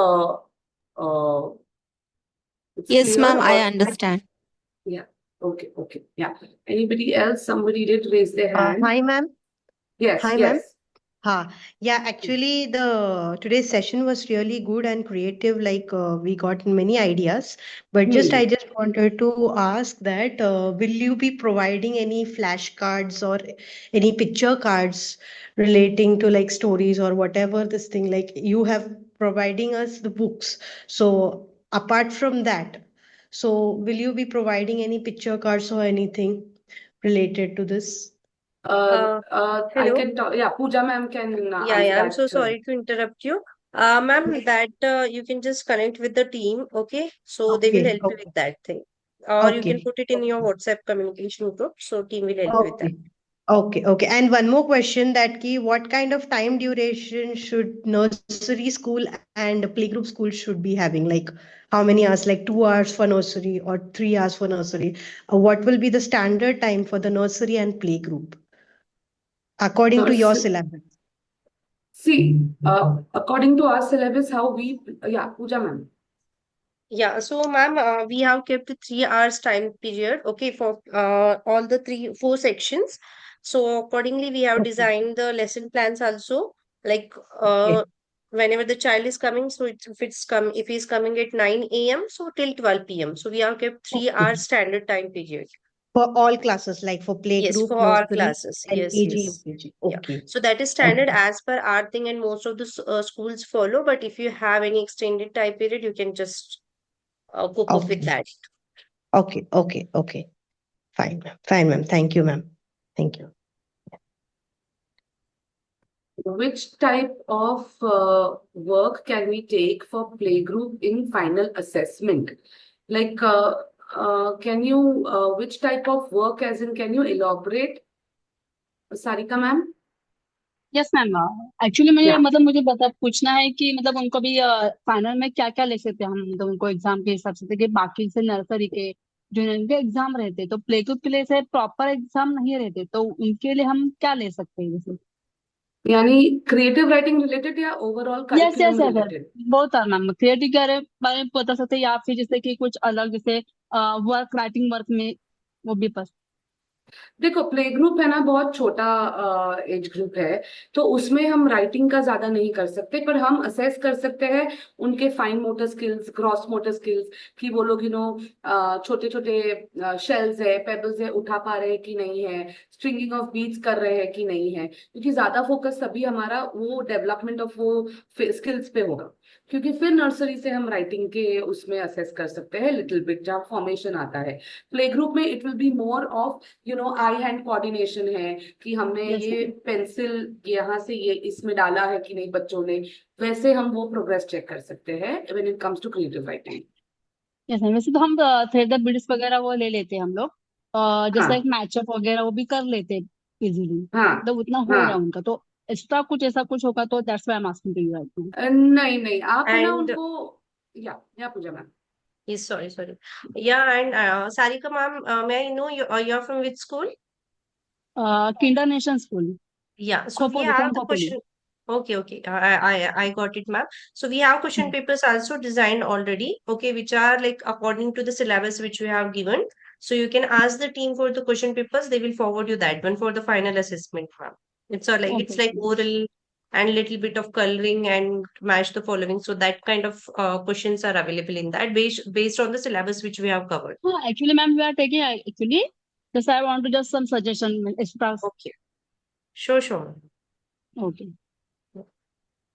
Speaker 1: it's
Speaker 5: Yes,
Speaker 1: clear.
Speaker 5: ma'am, I understand.
Speaker 1: Yeah. Okay. Yeah. Anybody else? Somebody did raise their hand.
Speaker 5: Hi, ma'am.
Speaker 1: Yes.
Speaker 5: Hi,
Speaker 1: yes.
Speaker 5: ma'am.
Speaker 2: Yeah, actually, the today's session was really good and creative. Like we got many ideas, but I just wanted to ask that will you be providing any flashcards or any picture cards relating to like stories or whatever this thing? Like you have providing us the books. So apart from that, so will you be providing any picture cards or anything related to this?
Speaker 1: I
Speaker 2: Hello.
Speaker 1: can talk. Yeah, Pooja ma'am can
Speaker 2: Yeah,
Speaker 1: answer
Speaker 2: I'm so
Speaker 1: that.
Speaker 2: sorry to interrupt you. Ma'am, that you can just connect with the team, okay? So they will
Speaker 4: Okay,
Speaker 2: help you with that thing. Or you can
Speaker 4: okay,
Speaker 2: put it in your WhatsApp communication group, so team will help you with that.
Speaker 4: okay.
Speaker 2: Okay. And one more question that key, what kind of time duration should nursery school and playgroup school should be having? Like how many hours? Like 2 hours for nursery or 3 hours for nursery? What will be the standard time for the nursery and playgroup according to your
Speaker 1: Nurse,
Speaker 2: syllabus?
Speaker 1: see, according to our syllabus, how we, yeah, Pooja ma'am.
Speaker 2: Yeah, so ma'am, we have kept a 3 hours time period, okay, for all the four sections. So accordingly, we have
Speaker 4: Okay,
Speaker 2: designed the lesson plans also. Like
Speaker 4: okay,
Speaker 2: whenever the child is coming, so if he's coming at 9 a.m., so till 12 p.m. So we have kept three
Speaker 4: okay.
Speaker 2: hours standard time period.
Speaker 4: For all classes, like for
Speaker 2: Yes,
Speaker 4: playgroup,
Speaker 2: for our
Speaker 4: nursery,
Speaker 2: classes. Yes,
Speaker 4: LKG,
Speaker 2: yes.
Speaker 4: UKG.
Speaker 2: Yeah.
Speaker 4: Okay,
Speaker 2: So that is standard
Speaker 4: okay,
Speaker 2: as per our thing, and most of the schools follow. But if you have any extended time period, you can just cope up with
Speaker 4: okay,
Speaker 2: that.
Speaker 4: okay. Fine, ma'am. Thank you, ma'am. Thank you.
Speaker 1: Which type of work can we take for playgroup in final assessment? Like, can you, which type of work, as in, can you elaborate, Sarika ma'am?
Speaker 5: Yes ma'am actually मुझे
Speaker 1: Yeah.
Speaker 5: मुझे बता पूछना है कि उनको भी final में क्या क्या ले सकते हैं हम उनको एग्जाम के हिसाब से कि बाकी से नर्सरी के जो उनके एग्जाम रहते तो प्ले ग्रुप के लिए से प्रॉपर एग्जाम नहीं रहते तो उनके लिए हम क्या ले सकते हैं जैसे
Speaker 1: यानी क्रिएटिव राइटिंग रिलेटेड या overall
Speaker 5: yes yes
Speaker 1: curriculum
Speaker 5: yes
Speaker 1: related?
Speaker 5: बहुत है मैम क्रिएटिव के बारे में बता सकते हैं या फिर जैसे कि कुछ अलग जैसे वर्क राइटिंग वर्क में वो भी पस
Speaker 1: देखो, प्ले ग्रुप है ना, बहुत छोटा एज ग्रुप है, तो उसमें हम राइटिंग का ज्यादा नहीं कर सकते, पर हम असेस कर सकते हैं उनके fine motor skills, gross motor skills, कि वो लोग छोटे छोटे शेल्स है, पेबल्स है, उठा पा रहे हैं कि नहीं है, स्ट्रिंगिंग ऑफ बीट्स कर रहे हैं कि नहीं है, क्योंकि ज्यादा फोकस तभी हमारा वो डेवलपमेंट ऑफ वो स्किल्स पे होगा, क्योंकि फिर नर्सरी से हम राइटिंग के उसमें असेस कर सकते हैं लिटिल बिट, जहाँ फॉर्मेशन आता है। प्ले ग्रुप में it will be more of I hand coordination है, कि हमने
Speaker 5: यस
Speaker 1: ये पेंसिल यहाँ से ये इसमें डाला है कि नहीं बच्चों ने, वैसे हम वो प्रोग्रेस चेक कर सकते हैं when it comes to creative writing.
Speaker 5: Yes ma'am वैसे तो हम थ्रेडर बिड्स वगैरह वो ले लेते हैं हम लोग जैसे एक
Speaker 1: हाँ
Speaker 5: मैचअप वगैरह वो भी कर लेते हैं इजीली
Speaker 1: हाँ
Speaker 5: मतलब उतना हो रहा है
Speaker 1: हाँ।
Speaker 5: उनका तो एक्स्ट्रा कुछ ऐसा कुछ होगा तो that's why I am asking to you right now
Speaker 1: नहीं नहीं, आप है ना
Speaker 2: And
Speaker 1: उनको, या Pooja ma'am.
Speaker 2: yes, sorry. Yeah, and Sarika ma'am, may I know you're from which school?
Speaker 5: Kinder nation school
Speaker 2: Yeah, so we
Speaker 5: Khopoli
Speaker 2: have
Speaker 5: from
Speaker 2: the
Speaker 5: Khopoli
Speaker 2: question. Okay. I got it, ma'am. So we have question papers also designed already, okay, which are like according to the syllabus which we have given. So you can ask the team for the question papers. They will forward you that one for the final assessment, ma'am. It's
Speaker 5: okay
Speaker 2: like oral and little bit of coloring and match the following. So that kind of questions are available in that based on the syllabus which we have covered.
Speaker 5: हाँ actually ma'am we are taking actually just I want to just some suggestion extra
Speaker 2: Okay, sure.
Speaker 5: Okay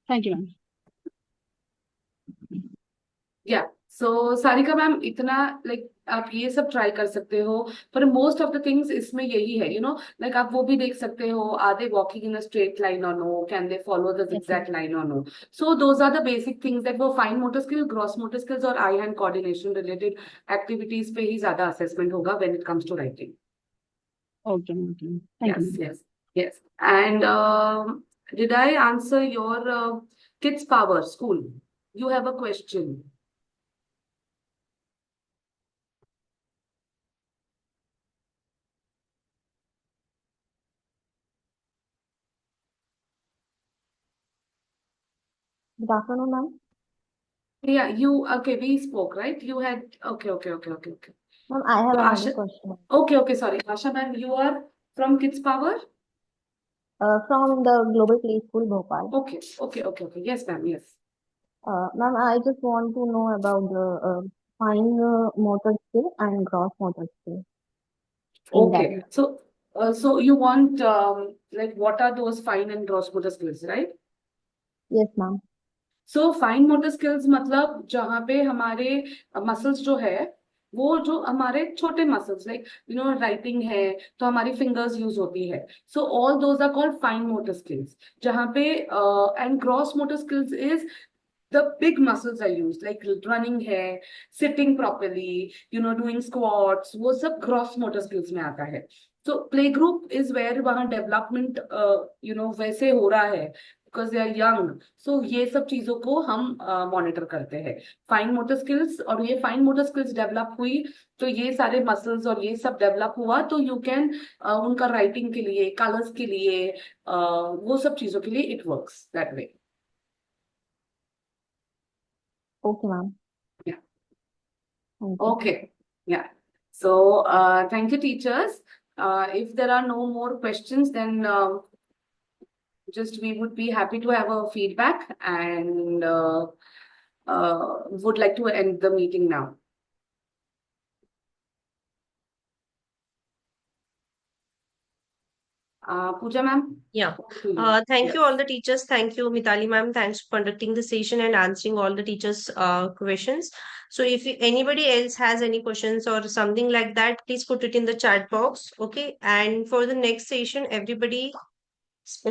Speaker 5: thank you ma'am
Speaker 1: या so Sarika ma'am, इतना like आप ये सब try कर सकते हो, पर मोस्ट ऑफ द थिंग्स इसमें यही है, लाइक आप वो भी देख सकते हो, are they walking in a straight line और no, can they follow the
Speaker 5: yes ma'am
Speaker 1: zigzag line और no. So those are the basic things, that वो fine motor skill, gross motor skills और eye hand coordination related activities पे ही ज्यादा assessment होगा when it comes to writing.
Speaker 5: Okay thank you
Speaker 1: Yes, yes, yes. And did I answer your Kids Power School? You have a question.
Speaker 4: Good afternoon, ma'am.
Speaker 1: Yeah, okay, we spoke, right? You had, okay.
Speaker 4: Ma'am, I have
Speaker 1: So
Speaker 4: another
Speaker 1: Asha,
Speaker 4: question.
Speaker 1: okay, sorry. Asha ma'am, you are from Kids Power?
Speaker 4: From the Global Play School, Bhopal.
Speaker 1: Okay. Yes, ma'am. Yes.
Speaker 4: Ma'am, I just want to know about the fine motor skill and gross motor skill in
Speaker 1: Okay.
Speaker 4: depth.
Speaker 1: So you want like what are those fine and gross motor skills, right?
Speaker 4: Yes, ma'am.
Speaker 1: So fine motor skills मतलब जहाँ पे हमारे muscles जो है वो जो हमारे छोटे मसल्स लाइक राइटिंग है तो हमारी फिंगर्स यूज होती है so all those are called fine motor skills जहाँ पे and gross motor skills is the big muscles are used like running है sitting properly doing squats वो सब gross motor skills में आता है so play group is where वहाँ development वैसे हो रहा है because they are young so ये सब चीजों को हम मॉनिटर करते हैं फाइन मोटर स्किल्स और ये फाइन मोटर स्किल्स डेवलप हुई तो ये सारे मसल्स और ये सब डेवलप हुआ तो यू कैन उनका राइटिंग के लिए कलर्स के लिए वो सब चीजों के लिए it works that way
Speaker 4: Okay, ma'am.
Speaker 1: Yeah.
Speaker 4: Thank you.
Speaker 1: Okay. Yeah. So, thank you, teachers. If there are no more questions, then just we would be happy to have a feedback and would like to end the meeting now. Pooja ma'am.
Speaker 2: Yeah.
Speaker 1: to you.
Speaker 2: Thank you
Speaker 1: Yes.
Speaker 2: all the teachers. Thank you, Mitali ma'am. Thanks for conducting the session and answering all the teachers' questions. So if anybody else has any questions or something like that, please put it in the chat box. Okay. And for the next session, everybody